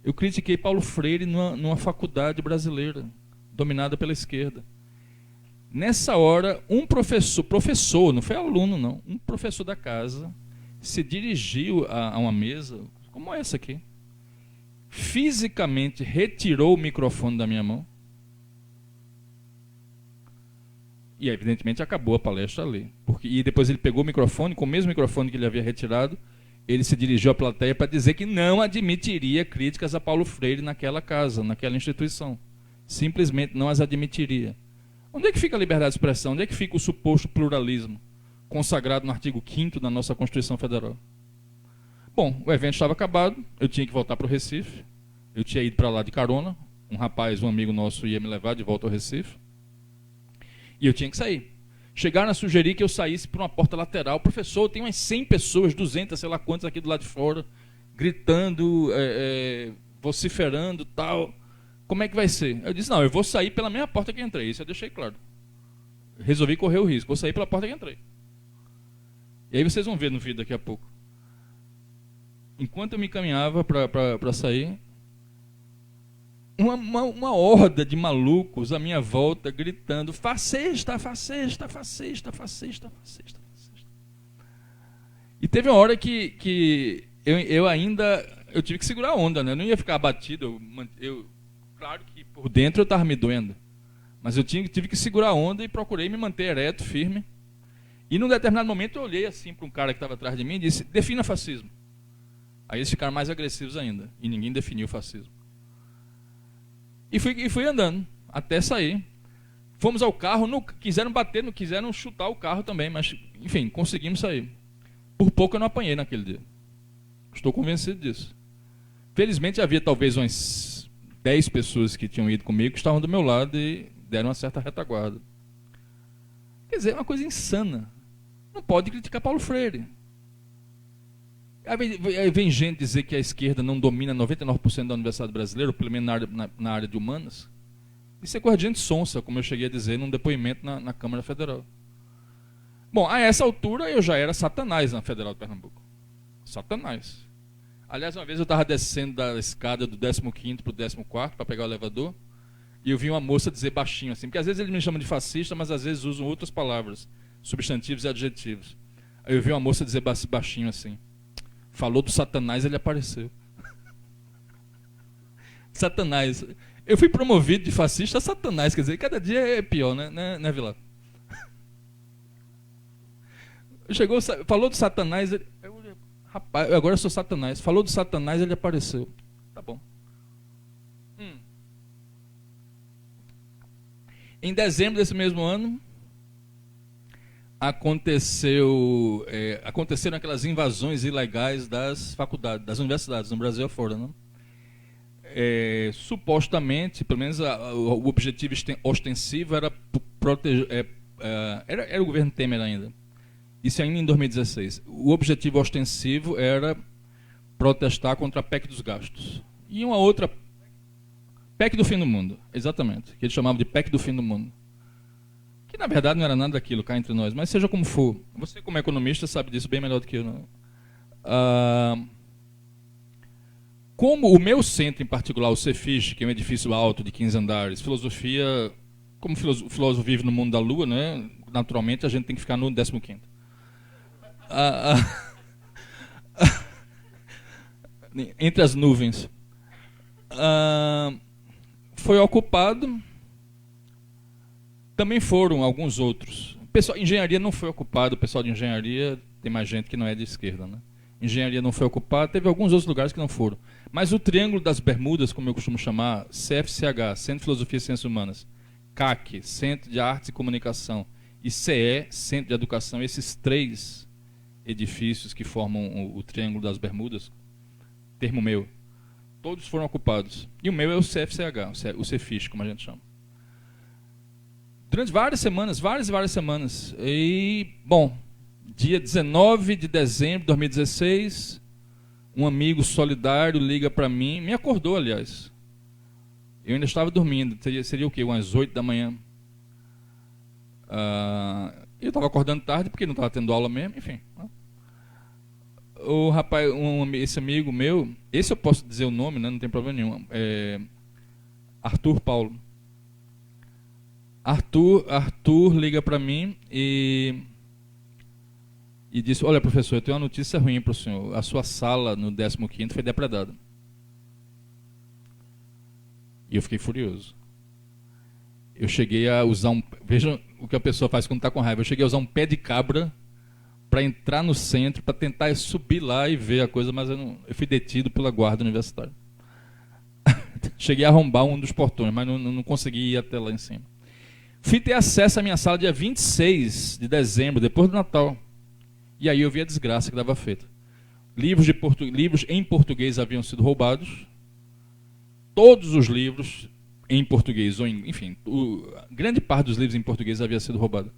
Eu critiquei Paulo Freire numa faculdade brasileira, dominada pela esquerda. Nessa hora, um professor, não foi aluno não, um professor da casa, se dirigiu a uma mesa, como essa aqui, fisicamente retirou o microfone da minha mão, e evidentemente acabou a palestra ali. E depois ele pegou o microfone, com o mesmo microfone que ele havia retirado, ele se dirigiu à plateia para dizer que não admitiria críticas a Paulo Freire naquela casa, naquela instituição. Simplesmente não as admitiria. Onde é que fica a liberdade de expressão? Onde é que fica o suposto pluralismo consagrado no artigo 5º da nossa Constituição Federal? Bom, o evento estava acabado, eu tinha que voltar para o Recife, eu tinha ido para lá de carona, um amigo nosso ia me levar de volta ao Recife, e eu tinha que sair. Chegaram a sugerir que eu saísse por uma porta lateral. Professor, tem umas 100 pessoas, 200, sei lá quantas aqui do lado de fora, gritando, vociferando, tal. Como é que vai ser? Eu disse, não, eu vou sair pela mesma porta que entrei. Isso eu deixei claro. Resolvi correr o risco, vou sair pela porta que entrei. E aí vocês vão ver no vídeo daqui a pouco. Enquanto eu me encaminhava para sair, uma horda de malucos à minha volta gritando fascista, fascista, fascista, fascista, fascista, fascista. E teve uma hora que eu tive que segurar a onda, né? Eu não ia ficar abatido, claro que por dentro eu estava me doendo, mas eu tive que segurar a onda e procurei me manter ereto, firme. E num determinado momento eu olhei assim para um cara que estava atrás de mim e disse, defina fascismo. Aí eles ficaram mais agressivos ainda, e ninguém definiu o fascismo. E fui andando, até sair. Fomos ao carro, quiseram bater, não quiseram chutar o carro também, mas, enfim, conseguimos sair. Por pouco eu não apanhei naquele dia. Estou convencido disso. Felizmente havia talvez umas 10 pessoas que tinham ido comigo, que estavam do meu lado e deram uma certa retaguarda. Quer dizer, é uma coisa insana. Não pode criticar Paulo Freire. Aí vem gente dizer que a esquerda não domina 99% da Universidade Brasileira, ou pelo menos na área de humanas. Isso é coisa de gente sonsa, como eu cheguei a dizer num depoimento na Câmara Federal. Bom, a essa altura eu já era Satanás na Federal de Pernambuco. Satanás. Aliás, uma vez eu estava descendo da escada do 15º para o 14º para pegar o elevador, e eu vi uma moça dizer baixinho assim, porque às vezes eles me chamam de fascista, mas às vezes usam outras palavras, substantivos e adjetivos. Aí eu vi uma moça dizer baixinho assim: falou do Satanás, ele apareceu. Satanás. Eu fui promovido de fascista a Satanás, quer dizer, cada dia é pior, né Vilar? Chegou, falou do Satanás, rapaz, agora eu sou Satanás. Falou do Satanás, ele apareceu. Tá bom. Em dezembro desse mesmo ano, aconteceram aquelas invasões ilegais das faculdades, das universidades, no Brasil afora, né? Supostamente, pelo menos o objetivo ostensivo era proteger, era o governo Temer ainda. Isso ainda em 2016. O objetivo ostensivo era protestar contra a PEC dos gastos. E uma outra PEC do fim do mundo, exatamente, que eles chamavam de PEC do fim do mundo. Que na verdade não era nada daquilo, cá entre nós, mas seja como for. Você, como economista, sabe disso bem melhor do que eu. Não? Como o meu centro em particular, o Cefis, que é um edifício alto de 15 andares, filosofia, como o filósofo vive no mundo da lua, né? Naturalmente a gente tem que ficar no 15º. Entre as nuvens. Foi ocupado. Também foram alguns outros. Engenharia não foi ocupado. O pessoal de engenharia, tem mais gente que não é de esquerda, né? Engenharia não foi ocupado. Teve alguns outros lugares que não foram. Mas o Triângulo das Bermudas, como eu costumo chamar, CFCH, Centro de Filosofia e Ciências Humanas, CAC, Centro de Artes e Comunicação, e CE, Centro de Educação, esses 3 edifícios que formam o Triângulo das Bermudas, termo meu, todos foram ocupados. E o meu é o CFCH, o Cefis, como a gente chama. Durante várias semanas. E, bom, dia 19 de dezembro de 2016, um amigo solidário liga para mim, me acordou, aliás. Eu ainda estava dormindo, seria o quê? Umas 8 da manhã. Eu estava acordando tarde porque não estava tendo aula mesmo, enfim. O rapaz, esse amigo meu, esse eu posso dizer o nome, né? Não tem problema nenhum. Arthur Paulo. Arthur liga para mim e disse: olha, professor, eu tenho uma notícia ruim para o senhor. A sua sala no 15º foi depredada. E eu fiquei furioso. Eu cheguei a usar veja o que a pessoa faz quando está com raiva. Eu cheguei a usar um pé de cabra para entrar no centro, para tentar subir lá e ver a coisa, mas eu fui detido pela guarda universitária. Cheguei a arrombar um dos portões, mas não consegui ir até lá em cima. Fui ter acesso à minha sala dia 26 de dezembro, depois do Natal. E aí eu vi a desgraça que estava feita. Livros em português haviam sido roubados. Todos os livros em português, enfim, grande parte dos livros em português havia sido roubada.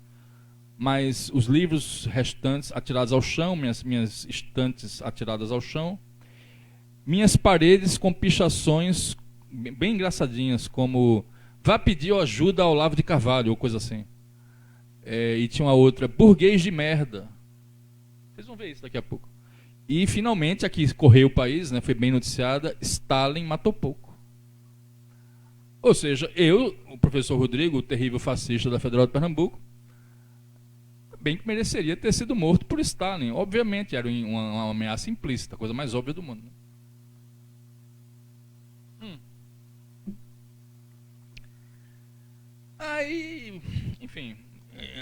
Mas os livros restantes atirados ao chão, minhas estantes atiradas ao chão, minhas paredes com pichações bem engraçadinhas, como vá pedir ajuda ao Olavo de Carvalho, ou coisa assim. E tinha uma outra, burguês de merda. Vocês vão ver isso daqui a pouco. E finalmente, aqui correu o país, né, foi bem noticiada, Stalin matou pouco. Ou seja, eu, o professor Rodrigo, o terrível fascista da Federal de Pernambuco, bem que mereceria ter sido morto por Stalin. Obviamente, era uma ameaça implícita, a coisa mais óbvia do mundo. Aí, enfim,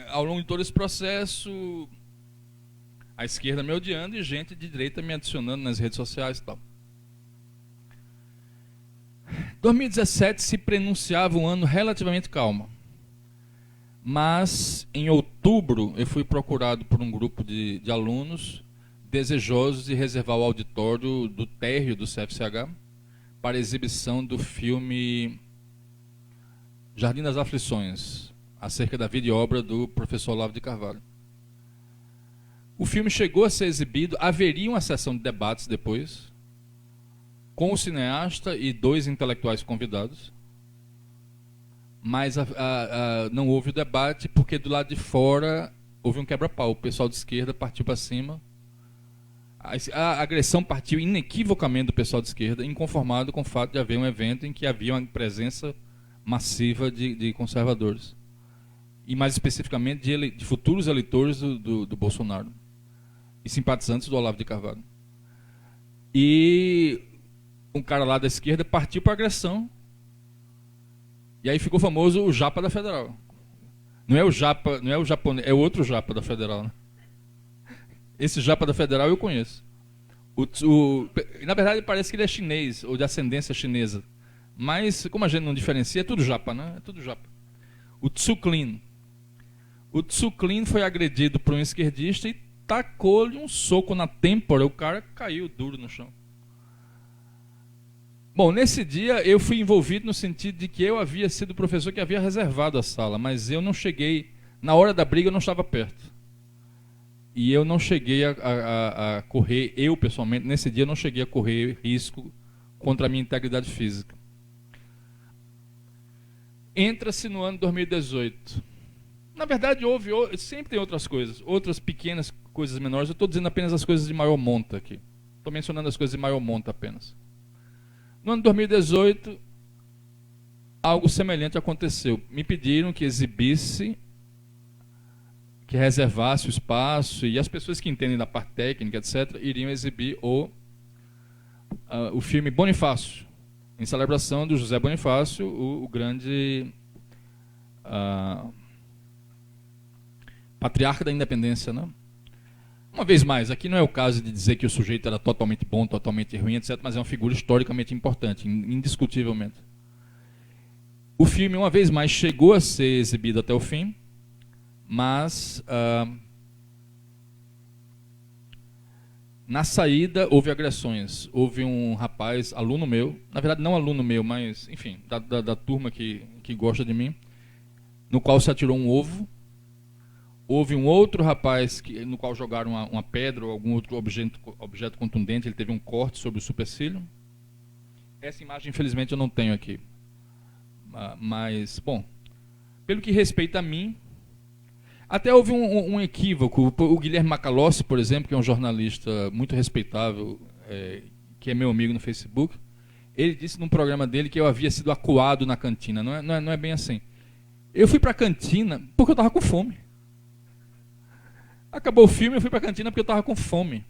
ao longo de todo esse processo, a esquerda me odiando e gente de direita me adicionando nas redes sociais e tal. 2017 se prenunciava um ano relativamente calmo. Mas, em outubro, eu fui procurado por um grupo de alunos desejosos de reservar o auditório do térreo do CFCH para a exibição do filme Jardim das Aflições, acerca da vida e obra do professor Olavo de Carvalho. O filme chegou a ser exibido, haveria uma sessão de debates depois, com o cineasta e 2 intelectuais convidados, mas não houve o debate porque do lado de fora houve um quebra-pau. O pessoal de esquerda partiu para cima. A agressão partiu inequivocamente do pessoal de esquerda, inconformado com o fato de haver um evento em que havia uma presença massiva de conservadores. E mais especificamente de futuros eleitores do Bolsonaro. E simpatizantes do Olavo de Carvalho. E um cara lá da esquerda partiu para a agressão. E aí ficou famoso o Japa da Federal. Não é o Japa, não é o japonês, é outro Japa da Federal, né? Esse Japa da Federal eu conheço. Na verdade parece que ele é chinês, ou de ascendência chinesa. Mas como a gente não diferencia, é tudo Japa, né? É tudo Japa. O Tsuklin. O Tsuklin foi agredido por um esquerdista e tacou-lhe um soco na têmpora. O cara caiu duro no chão. Bom, nesse dia eu fui envolvido no sentido de que eu havia sido o professor que havia reservado a sala, mas eu não cheguei, na hora da briga eu não estava perto. E eu não cheguei a correr, eu pessoalmente, nesse dia eu não cheguei a correr risco contra a minha integridade física. Entra-se no ano 2018. Na verdade, sempre tem outras coisas, outras pequenas coisas menores. Eu estou dizendo apenas as coisas de maior monta aqui. Estou mencionando as coisas de maior monta apenas. No ano 2018, algo semelhante aconteceu. Me pediram que exibisse, que reservasse o espaço, e as pessoas que entendem da parte técnica, etc., iriam exibir o filme Bonifácio, em celebração do José Bonifácio, o grande patriarca da independência, né? Uma vez mais, aqui não é o caso de dizer que o sujeito era totalmente bom, totalmente ruim, etc., mas é uma figura historicamente importante, indiscutivelmente. O filme, uma vez mais, chegou a ser exibido até o fim, mas na saída houve agressões. Houve um rapaz, aluno meu, na verdade não aluno meu, mas, enfim, da turma que gosta de mim, no qual se atirou um ovo. Houve um outro rapaz no qual jogaram uma pedra ou algum outro objeto contundente, ele teve um corte sobre o supercílio. Essa imagem, infelizmente, eu não tenho aqui. Mas, bom, pelo que respeita a mim, até houve um equívoco. O Guilherme Macalossi, por exemplo, que é um jornalista muito respeitável, que é meu amigo no Facebook, ele disse num programa dele que eu havia sido acuado na cantina. Não é bem assim. Eu fui para a cantina porque eu estava com fome. Acabou o filme, eu fui para a cantina porque eu estava com fome.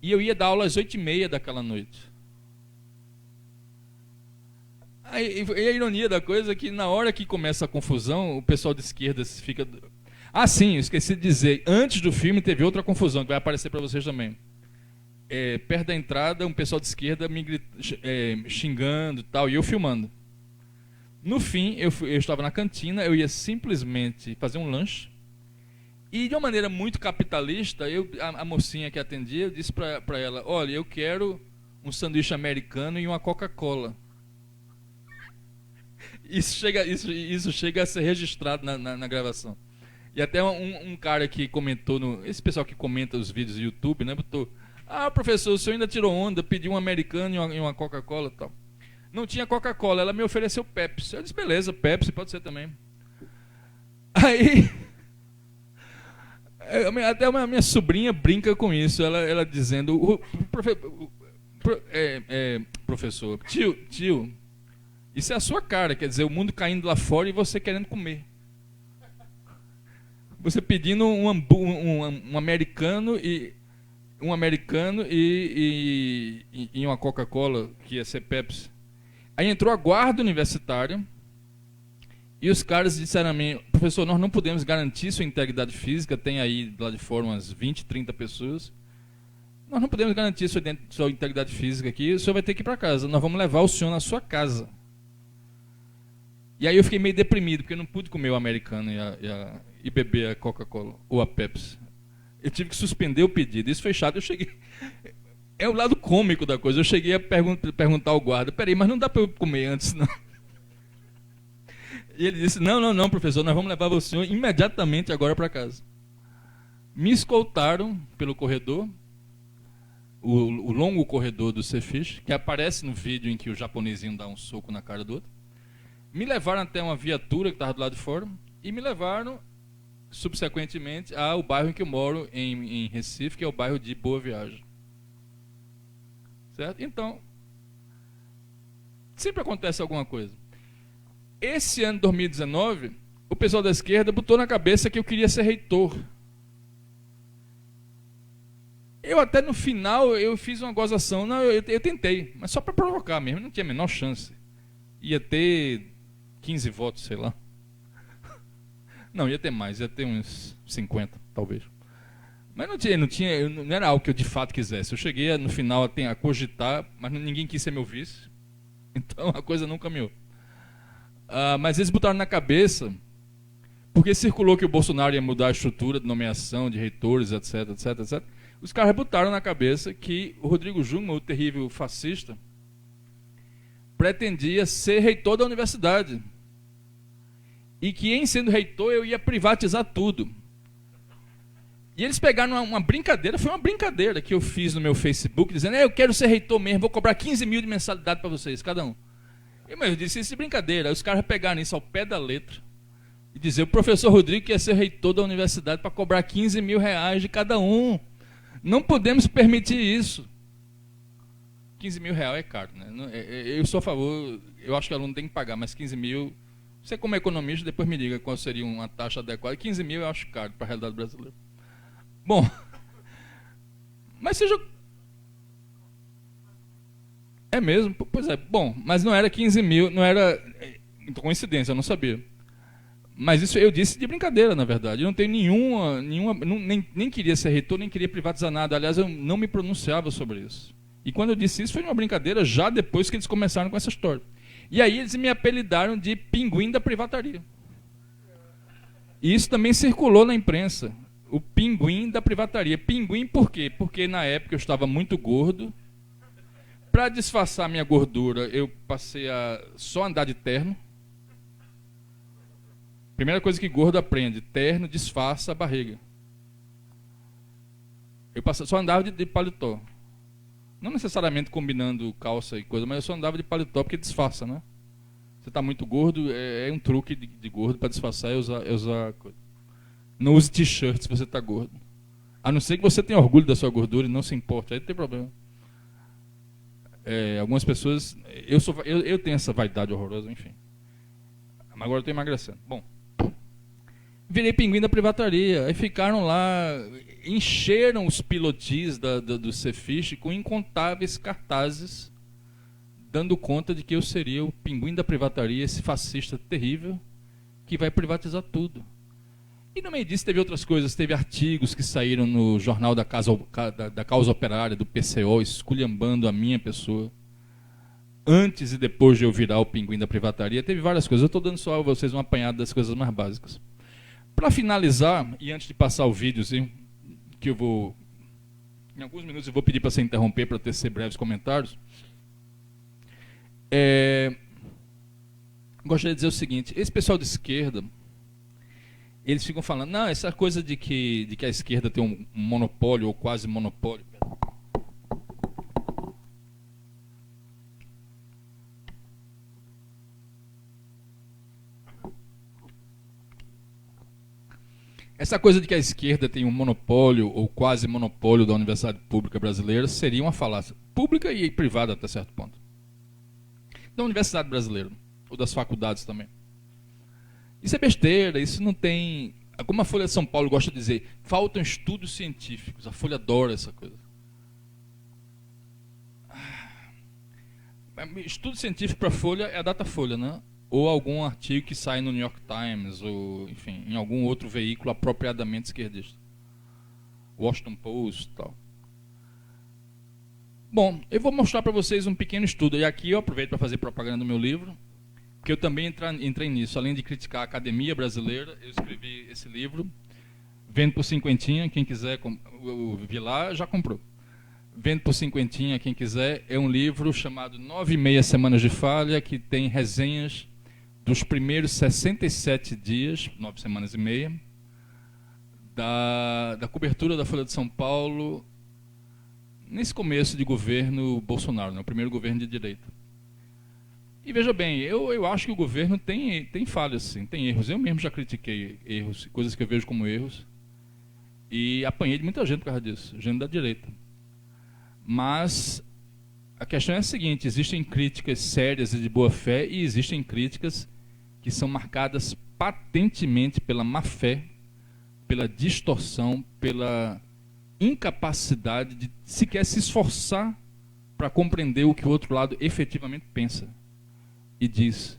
E eu ia dar aula às 8h30 daquela noite. E a ironia da coisa é que na hora que começa a confusão, o pessoal de esquerda fica... Ah, sim, eu esqueci de dizer. Antes do filme teve outra confusão que vai aparecer para vocês também. Perto da entrada, um pessoal de esquerda me xingando e tal, e eu filmando. No fim, eu estava na cantina, eu ia simplesmente fazer um lanche. E de uma maneira muito capitalista, a mocinha que atendia, eu disse para ela, olha, eu quero um sanduíche americano e uma Coca-Cola. Isso chega a ser registrado na gravação. E até um cara que comentou, esse pessoal que comenta os vídeos do YouTube, né, botou, professor, o senhor ainda tirou onda, pediu um americano e uma Coca-Cola e tal. Não tinha Coca-Cola, ela me ofereceu Pepsi. Eu disse, beleza, Pepsi pode ser também. Aí... Até a minha sobrinha brinca com isso, ela dizendo, professor, tio, isso é a sua cara, quer dizer, o mundo caindo lá fora e você querendo comer. Você pedindo um americano e uma Coca-Cola, que ia ser Pepsi. Aí entrou a guarda universitária e os caras disseram a mim, professor, nós não podemos garantir sua integridade física, tem aí lá de fora umas 20, 30 pessoas. Nós não podemos garantir sua integridade física aqui, o senhor vai ter que ir para casa, nós vamos levar o senhor na sua casa. E aí eu fiquei meio deprimido, porque eu não pude comer o americano e beber a Coca-Cola, ou a Pepsi. Eu tive que suspender o pedido. Isso foi chato. Eu cheguei... É o lado cômico da coisa. Eu cheguei a perguntar ao guarda, peraí, mas não dá para eu comer antes, não? E ele disse, não, professor, nós vamos levar o senhor imediatamente agora para casa. Me escoltaram pelo corredor, o longo corredor do Cefish, que aparece no vídeo em que o japonesinho dá um soco na cara do outro. Me levaram até uma viatura que estava do lado de fora e me levaram, subsequentemente, ao bairro em que eu moro, em Recife, que é o bairro de Boa Viagem. Certo? Então, sempre acontece alguma coisa. Esse ano de 2019, o pessoal da esquerda botou na cabeça que eu queria ser reitor. Eu até no final eu fiz uma gozação. Não, eu tentei, mas só para provocar mesmo, não tinha a menor chance. Ia ter 15 votos, sei lá. Não, ia ter mais, ia ter uns 50, talvez. Mas não era algo que eu de fato quisesse. Eu cheguei no final a cogitar, mas ninguém quis ser meu vice. Então a coisa não caminhou. Mas eles botaram na cabeça, porque circulou que o Bolsonaro ia mudar a estrutura de nomeação de reitores, etc, etc, etc. Os caras botaram na cabeça que o Rodrigo Jungmann, o terrível fascista, pretendia ser reitor da universidade. E que, em sendo reitor, eu ia privatizar tudo. E eles pegaram uma brincadeira, foi uma brincadeira que eu fiz no meu Facebook, dizendo, eu quero ser reitor mesmo, vou cobrar 15 mil de mensalidade para vocês, cada um. Eu disse isso de brincadeira. Aí os caras pegaram isso ao pé da letra e dizer, o professor Rodrigo quer ser reitor da universidade para cobrar 15 mil reais de cada um. Não podemos permitir isso. 15 mil reais é caro, né? Eu sou a favor, eu acho que o aluno tem que pagar, mas 15 mil, você como economista, depois me diga qual seria uma taxa adequada. 15 mil eu acho caro para a realidade brasileira. Bom, mas seja... É mesmo? Pois é, bom, mas não era 15 mil, não era coincidência, eu não sabia. Mas isso eu disse de brincadeira, na verdade. Eu não tenho nem queria ser reitor, nem queria privatizar nada. Aliás, eu não me pronunciava sobre isso. E quando eu disse isso, foi uma brincadeira já depois que eles começaram com essa história. E aí eles me apelidaram de pinguim da privataria. E isso também circulou na imprensa. O pinguim da privataria. Pinguim por quê? Porque na época eu estava muito gordo. Para disfarçar minha gordura, eu passei a só andar de terno. Primeira coisa que gordo aprende, terno disfarça a barriga. Eu só andava de paletó. Não necessariamente combinando calça e coisa, mas eu só andava de paletó porque disfarça, né? Você está muito gordo, é um truque de gordo para disfarçar, é usar coisa. Não use t-shirt se você está gordo. A não ser que você tenha orgulho da sua gordura e não se importe, aí não tem problema. Algumas pessoas... Eu tenho essa vaidade horrorosa, enfim. Mas agora eu estou emagrecendo. Bom, virei pinguim da privataria. Aí ficaram lá, encheram os pilotis do Cefish com incontáveis cartazes, dando conta de que eu seria o pinguim da privataria, esse fascista terrível, que vai privatizar tudo. E no meio disso teve outras coisas, teve artigos que saíram no jornal da Causa Operária, do PCO, esculhambando a minha pessoa. Antes e depois de eu virar o pinguim da privataria, teve várias coisas. Eu estou dando só a vocês um apanhado das coisas mais básicas. Para finalizar, e antes de passar o vídeo, que eu vou... Em alguns minutos eu vou pedir para você interromper para tecer breves comentários. Gostaria de dizer o seguinte, esse pessoal de esquerda, eles ficam falando, não, essa coisa de que a esquerda tem um monopólio ou quase monopólio. Essa coisa de que a esquerda tem um monopólio ou quase monopólio da universidade pública brasileira seria uma falácia. Pública e privada até certo ponto. Da universidade brasileira, ou das faculdades também. Isso é besteira, isso não tem... Como a Folha de São Paulo gosta de dizer, faltam estudos científicos. A Folha adora essa coisa. Estudo científico para a Folha é a Datafolha, né? Ou algum artigo que sai no New York Times, ou, enfim, em algum outro veículo apropriadamente esquerdista. Washington Post e tal. Bom, eu vou mostrar para vocês um pequeno estudo. E aqui eu aproveito para fazer propaganda do meu livro, porque eu também entrei nisso. Além de criticar a academia brasileira, eu escrevi esse livro. Vendo por cinquentinha, quem quiser, eu vi lá, já comprou. Vendo por cinquentinha, quem quiser, é um livro chamado 9,5 Semanas de Falha, que tem resenhas dos primeiros 67 dias, 9 semanas e meia, da cobertura da Folha de São Paulo, nesse começo de governo Bolsonaro, né, o primeiro governo de direita. E veja bem, eu acho que o governo tem falhas, sim, tem erros. Eu mesmo já critiquei erros, coisas que eu vejo como erros, e apanhei de muita gente por causa disso, gente da direita. Mas a questão é a seguinte: existem críticas sérias e de boa fé, e existem críticas que são marcadas patentemente pela má fé, pela distorção, pela incapacidade de sequer se esforçar para compreender o que o outro lado efetivamente pensa e diz.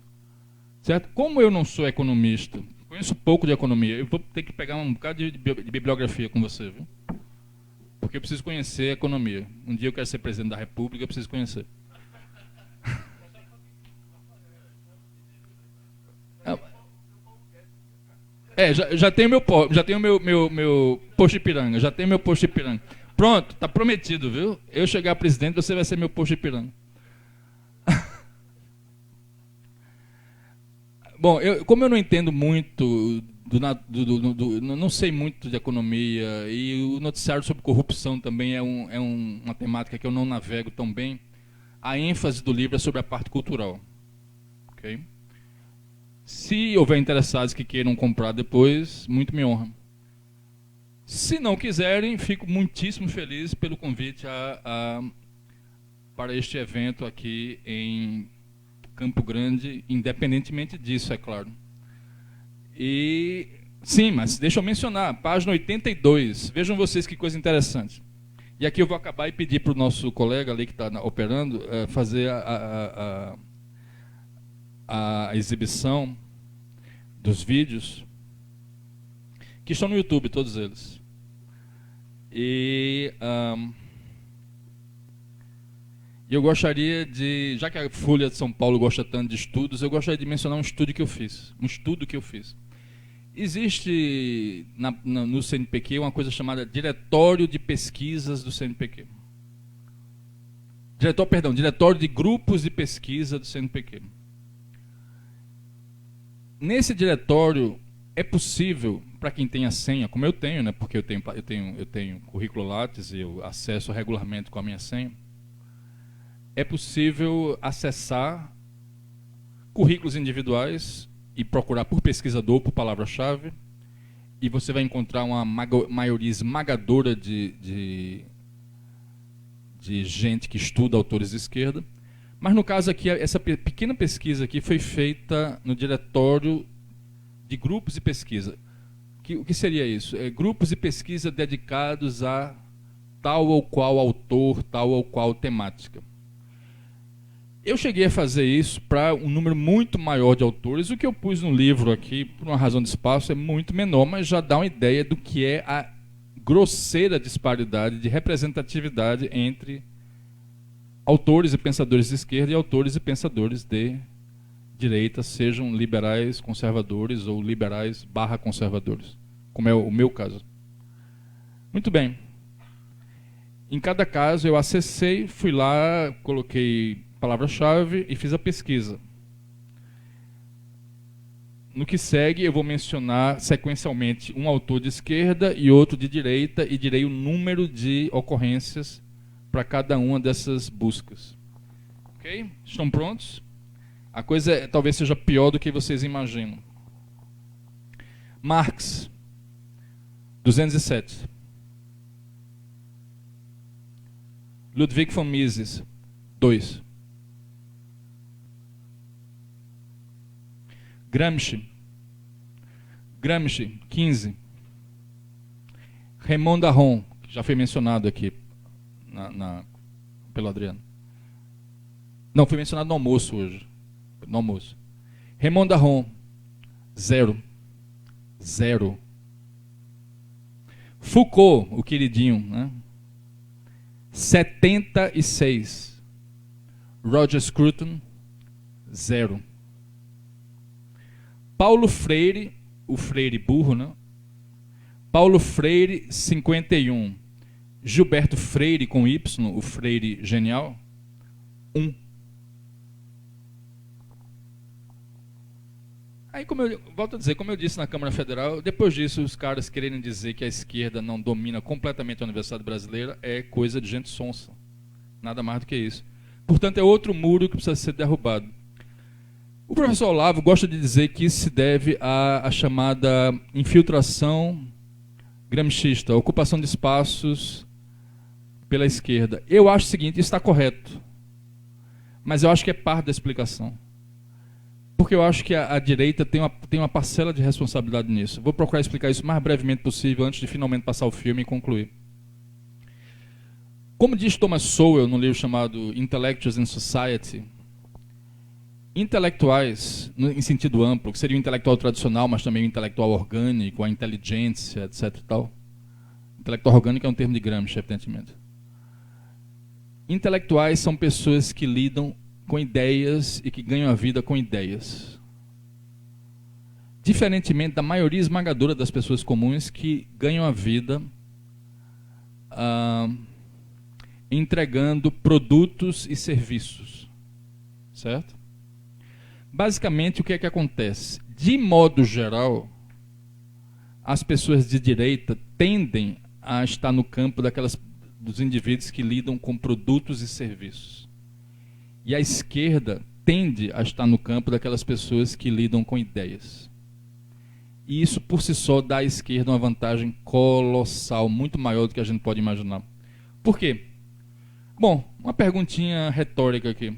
Certo? Como eu não sou economista, conheço pouco de economia, eu vou ter que pegar um bocado de bibliografia com você, viu? Porque eu preciso conhecer a economia. Um dia eu quero ser presidente da República, eu preciso conhecer. Já tenho meu posto Ipiranga, já tenho meu posto Ipiranga. Pronto, tá prometido, viu? Eu chegar presidente, você vai ser meu posto Ipiranga. Bom, como eu não entendo muito, não sei muito de economia, e o noticiário sobre corrupção também é uma temática que eu não navego tão bem, a ênfase do livro é sobre a parte cultural. Okay? Se houver interessados que queiram comprar depois, muito me honra. Se não quiserem, fico muitíssimo feliz pelo convite para este evento aqui em Campo Grande, independentemente disso, é claro. E sim, mas deixa eu mencionar, página 82. Vejam vocês que coisa interessante. E aqui eu vou acabar e pedir para o nosso colega ali que está operando fazer a exibição dos vídeos que estão no YouTube, todos eles. E eu gostaria de, já que a Folha de São Paulo gosta tanto de estudos, eu gostaria de mencionar um estudo que eu fiz. Existe no CNPq uma coisa chamada Diretório de Pesquisas do CNPq. Diretório de Grupos de Pesquisa do CNPq. Nesse diretório é possível, para quem tem a senha, como eu tenho, né, porque eu tenho currículo Lattes e eu acesso regularmente com a minha senha, é possível acessar currículos individuais e procurar por pesquisador, por palavra-chave, e você vai encontrar uma maioria esmagadora de gente que estuda autores de esquerda. Mas no caso aqui, essa pequena pesquisa aqui foi feita no diretório de grupos de pesquisa. O que seria isso? Grupos de pesquisa dedicados a tal ou qual autor, tal ou qual temática. Eu cheguei a fazer isso para um número muito maior de autores. O que eu pus no livro aqui, por uma razão de espaço, é muito menor, mas já dá uma ideia do que é a grosseira disparidade de representatividade entre autores e pensadores de esquerda e autores e pensadores de direita, sejam liberais conservadores ou liberais conservadores, como é o meu caso. Muito bem. Em cada caso eu acessei, fui lá, coloquei palavra-chave e fiz a pesquisa. No que segue, eu vou mencionar sequencialmente um autor de esquerda e outro de direita e direi o número de ocorrências para cada uma dessas buscas. Ok? Estão prontos? A coisa talvez seja pior do que vocês imaginam. Marx, 207. Ludwig von Mises, 2. Gramsci, 15. Raymond Aron, que já foi mencionado aqui pelo Adriano. Não, foi mencionado no almoço hoje. No almoço. Raymond Aron, 0. Foucault, o queridinho, né? 76. Roger Scruton, 0. Paulo Freire, o Freire burro, né? Paulo Freire, 51. Gilberto Freire, com Y, o Freire genial, 1. Aí, volto a dizer, como eu disse na Câmara Federal, depois disso, os caras quererem dizer que a esquerda não domina completamente a Universidade Brasileira é coisa de gente sonsa. Nada mais do que isso. Portanto, é outro muro que precisa ser derrubado. O professor Olavo gosta de dizer que isso se deve à chamada infiltração gramscista, a ocupação de espaços pela esquerda. Eu acho o seguinte, isso está correto. Mas eu acho que é parte da explicação. Porque eu acho que a direita tem uma parcela de responsabilidade nisso. Vou procurar explicar isso o mais brevemente possível, antes de finalmente passar o filme e concluir. Como diz Thomas Sowell, no livro chamado Intellectuals in Society, intelectuais, em sentido amplo, que seria o intelectual tradicional, mas também o intelectual orgânico, a inteligência, etc. e tal. Intelectual orgânico é um termo de Gramsci, evidentemente. Intelectuais são pessoas que lidam com ideias e que ganham a vida com ideias. Diferentemente da maioria esmagadora das pessoas comuns que ganham a vida entregando produtos e serviços. Certo? Basicamente, o que é que acontece? De modo geral, as pessoas de direita tendem a estar no campo dos indivíduos que lidam com produtos e serviços. E a esquerda tende a estar no campo daquelas pessoas que lidam com ideias. E isso, por si só, dá à esquerda uma vantagem colossal, muito maior do que a gente pode imaginar. Por quê? Bom, uma perguntinha retórica aqui.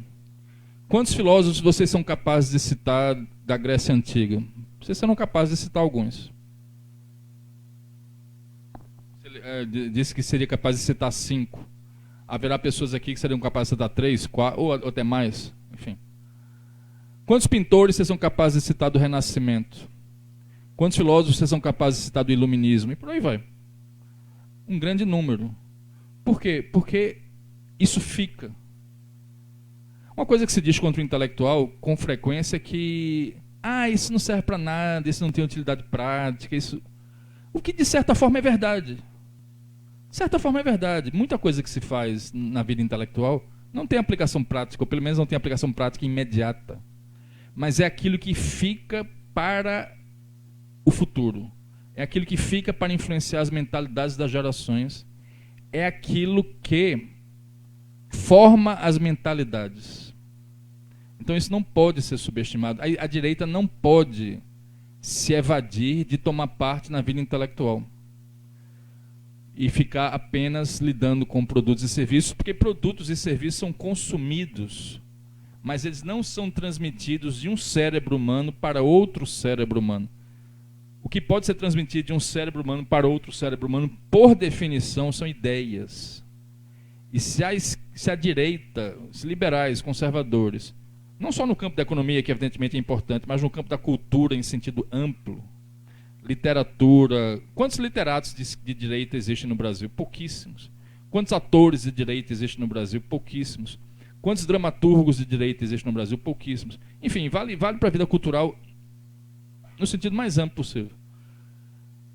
Quantos filósofos vocês são capazes de citar da Grécia Antiga? Vocês serão capazes de citar alguns. Disse que seria capaz de citar 5. Haverá pessoas aqui que seriam capazes de citar 3, 4, ou até mais. Enfim. Quantos pintores vocês são capazes de citar do Renascimento? Quantos filósofos vocês são capazes de citar do Iluminismo? E por aí vai. Um grande número. Por quê? Porque isso fica. Uma coisa que se diz contra o intelectual com frequência é que isso não serve para nada, isso não tem utilidade prática, isso... O que de certa forma é verdade. De certa forma é verdade. Muita coisa que se faz na vida intelectual não tem aplicação prática, ou pelo menos não tem aplicação prática imediata. Mas é aquilo que fica para o futuro. É aquilo que fica para influenciar as mentalidades das gerações. É aquilo que forma as mentalidades. Então isso não pode ser subestimado. A direita não pode se evadir de tomar parte na vida intelectual e ficar apenas lidando com produtos e serviços, porque produtos e serviços são consumidos, mas eles não são transmitidos de um cérebro humano para outro cérebro humano. O que pode ser transmitido de um cérebro humano para outro cérebro humano, por definição, são ideias. E se a direita, os liberais, conservadores, não só no campo da economia, que evidentemente é importante, mas no campo da cultura em sentido amplo, literatura... Quantos literatos de direita existem no Brasil? Pouquíssimos. Quantos atores de direita existem no Brasil? Pouquíssimos. Quantos dramaturgos de direita existem no Brasil? Pouquíssimos. Enfim, vale para a vida cultural no sentido mais amplo possível.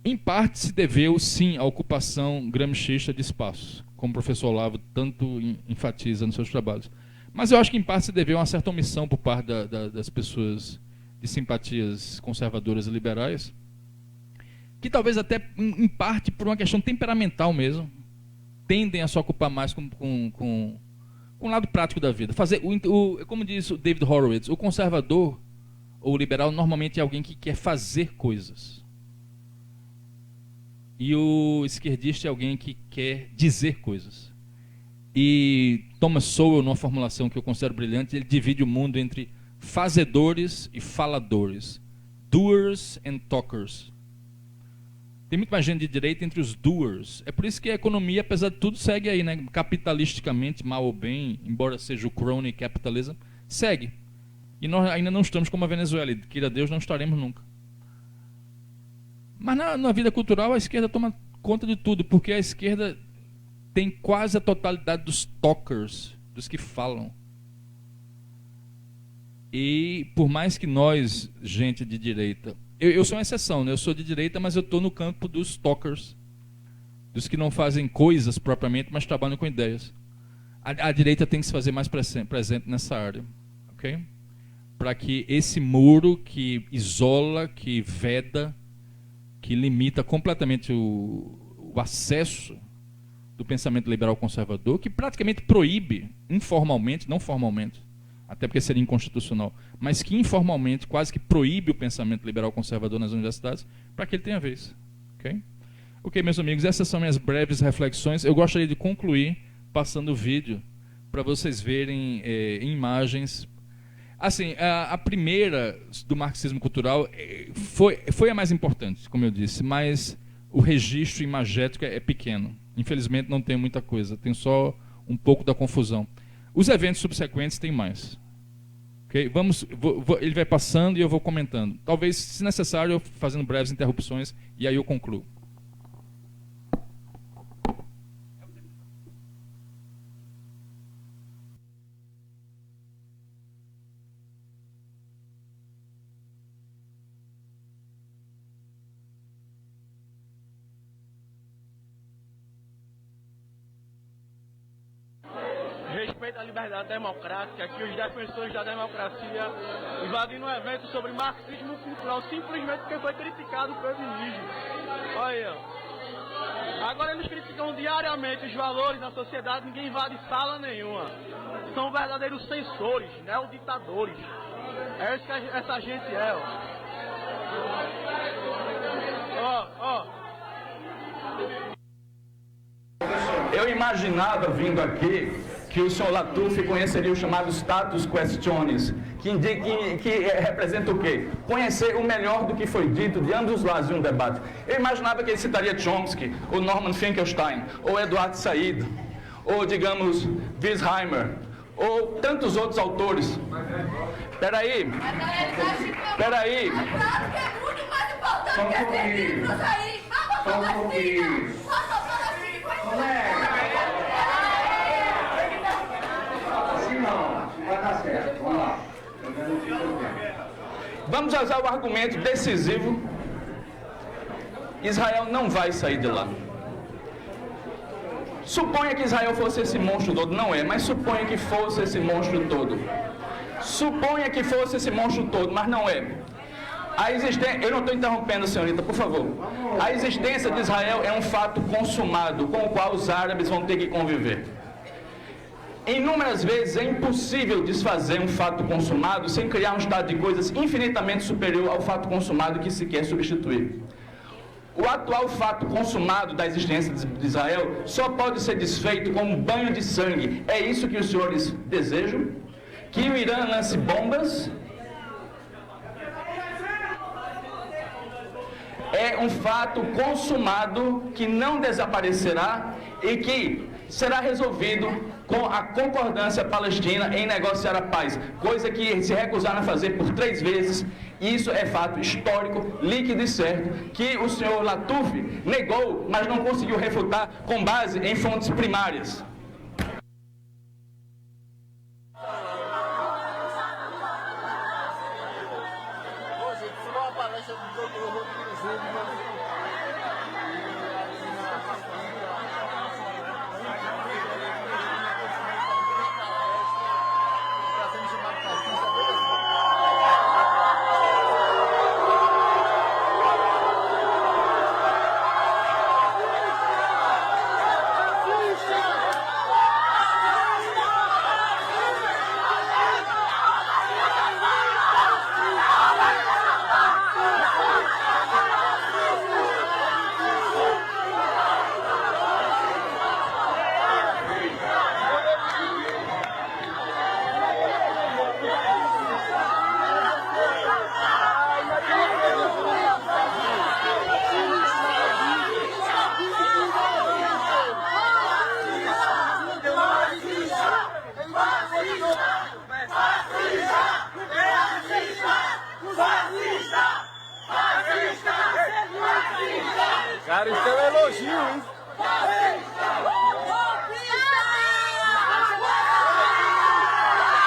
Em parte se deveu, sim, à ocupação gramscista de espaços, como o professor Olavo tanto enfatiza nos seus trabalhos. Mas eu acho que em parte se deveu a uma certa omissão por parte das pessoas de simpatias conservadoras e liberais, que talvez até em parte por uma questão temperamental mesmo, tendem a se ocupar mais com o lado prático da vida. Como diz o David Horowitz, o conservador ou o liberal normalmente é alguém que quer fazer coisas. E o esquerdista é alguém que quer dizer coisas. E Thomas Sowell, numa formulação que eu considero brilhante, ele divide o mundo entre fazedores e faladores. Doers and talkers. Tem muito mais gente de direita entre os doers. É por isso que a economia, apesar de tudo, segue aí, né? Capitalisticamente, mal ou bem, embora seja o crony capitalism, segue. E nós ainda não estamos como a Venezuela, e queira Deus, não estaremos nunca. Mas na vida cultural, a esquerda toma conta de tudo, porque a esquerda tem quase a totalidade dos talkers, dos que falam. E por mais que nós, gente de direita, eu sou uma exceção, né? Eu sou de direita, mas eu estou no campo dos talkers, dos que não fazem coisas propriamente, mas trabalham com ideias. A direita tem que se fazer mais presente nessa área, ok? Para que esse muro que isola, que veda, que limita completamente o acesso do pensamento liberal conservador, que praticamente proíbe, informalmente, não formalmente, até porque seria inconstitucional, mas que informalmente quase que proíbe o pensamento liberal conservador nas universidades, para que ele tenha vez. Ok? Ok, meus amigos, essas são minhas breves reflexões. Eu gostaria de concluir passando o vídeo para vocês verem em imagens. Assim, a primeira do marxismo cultural foi a mais importante, como eu disse, mas o registro imagético é pequeno. Infelizmente não tem muita coisa, tem só um pouco da confusão. Os eventos subsequentes têm mais. Okay? Ele vai passando e eu vou comentando. Talvez, se necessário, eu fazendo breves interrupções e aí eu concluo. Respeito à liberdade democrática, que os defensores da democracia invadiram um evento sobre marxismo cultural simplesmente porque foi criticado pelo feminismo. Olha aí, ó. Agora eles criticam diariamente os valores da sociedade, ninguém invade sala nenhuma. São verdadeiros censores, neoditadores. É isso que essa gente é, ó. Eu imaginava, vindo aqui, que o senhor Latuf conheceria o chamado status questiones, que representa o quê? Conhecer o melhor do que foi dito de ambos os lados de um debate. Eu imaginava que ele citaria Chomsky, ou Norman Finkelstein, ou Eduard Said, ou, digamos, Wiesheimer, ou tantos outros autores. Peraí. Só um pouquinho. Só um pouquinho. Assim não vai dar certo. Vamos lá. Vamos usar o argumento decisivo. Israel não vai sair de lá. Suponha que Israel fosse esse monstro todo. Não é, mas suponha que fosse esse monstro todo. Suponha que fosse esse monstro todo, mas não é. A existência, eu não estou interrompendo, senhorita, por favor. A existência de Israel é um fato consumado, com o qual os árabes vão ter que conviver. Inúmeras vezes é impossível desfazer um fato consumado sem criar um estado de coisas infinitamente superior ao fato consumado que se quer substituir. O atual fato consumado da existência de Israel só pode ser desfeito com um banho de sangue. É isso que os senhores desejam? Que o Irã lance bombas? É um fato consumado que não desaparecerá e que será resolvido com a concordância palestina em negociar a paz, coisa que se recusaram a fazer por 3 vezes. Isso é fato histórico, líquido e certo, que o senhor Latuf negou, mas não conseguiu refutar com base em fontes primárias. Cara, isso é um elogio, hein?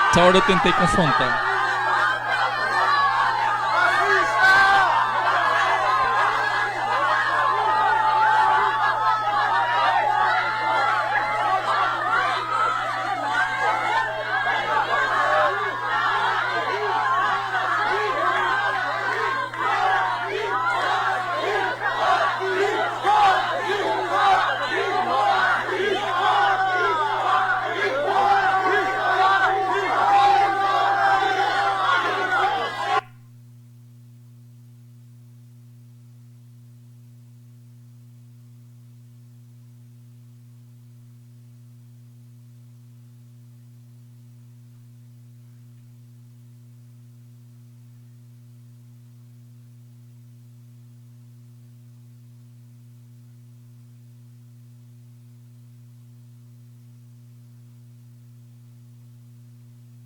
Essa hora eu tentei confrontar.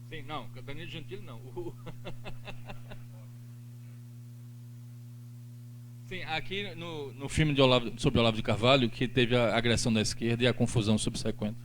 Sim, não, Danilo Gentili não. Sim, aqui no filme sobre Olavo de Carvalho, que teve a agressão da esquerda e a confusão subsequente.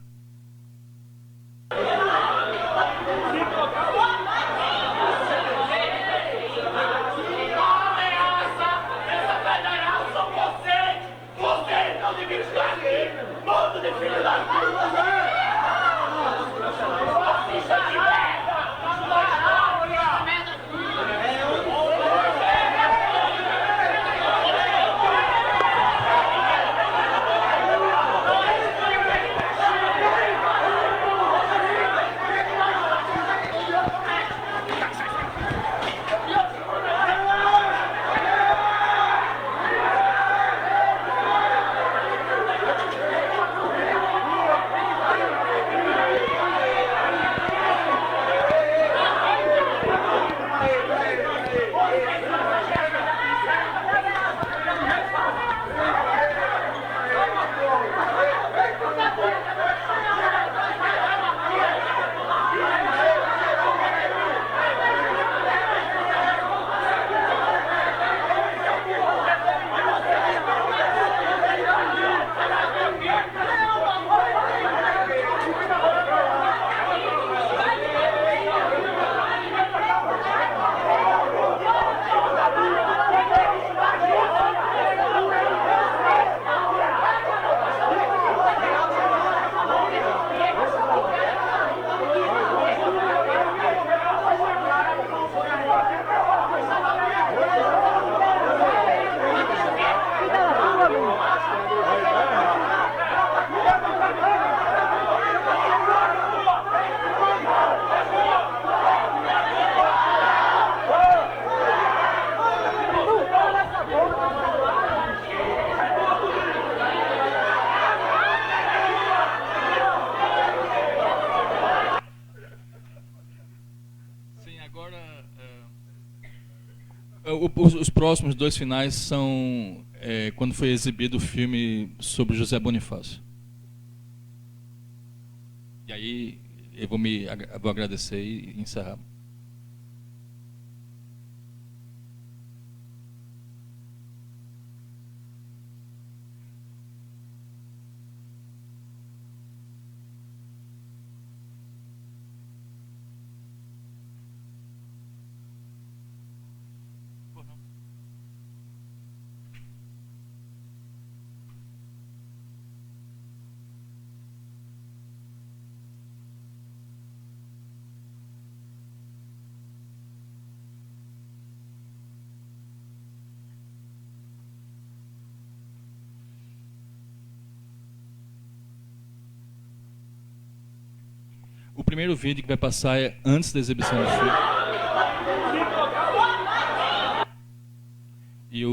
Os próximos dois finais são quando foi exibido o filme sobre José Bonifácio. E aí eu vou agradecer e encerrar. O primeiro vídeo que vai passar é antes da exibição do filme. E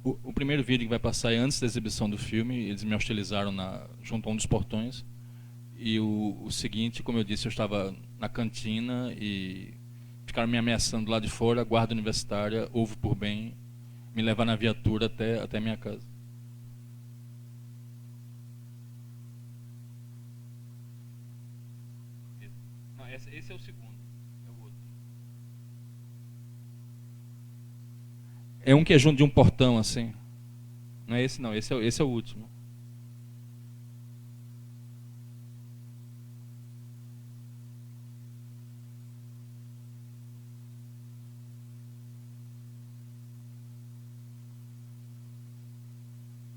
o primeiro vídeo que vai passar é antes da exibição do filme. Eles me hostilizaram junto a um dos portões. E o seguinte, como eu disse, eu estava na cantina e ficaram me ameaçando lá de fora. A guarda universitária houve por bem me levar na viatura até a minha casa. Esse é o segundo, é o outro. É um que é junto de um portão, assim. Não é esse não, esse é o último.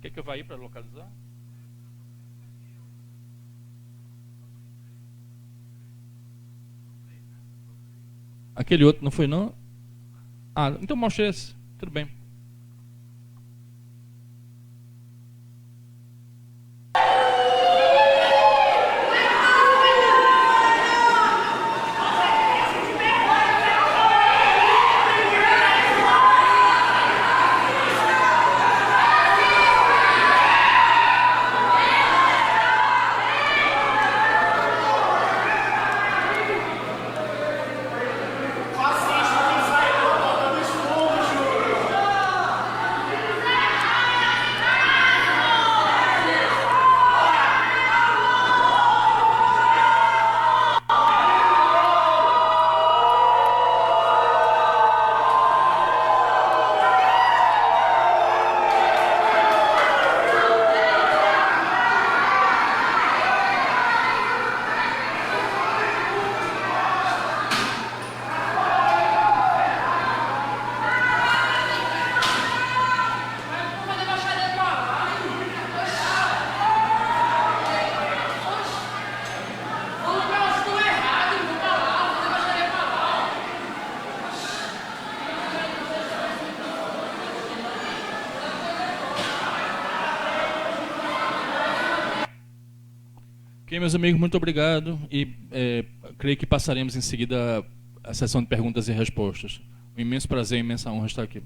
Quer que eu vá aí para localizar? Aquele outro não foi não? Ah, então mostra esse. Tudo bem. Ok, meus amigos, muito obrigado. E creio que passaremos em seguida a sessão de perguntas e respostas. Um imenso prazer, imensa honra estar aqui.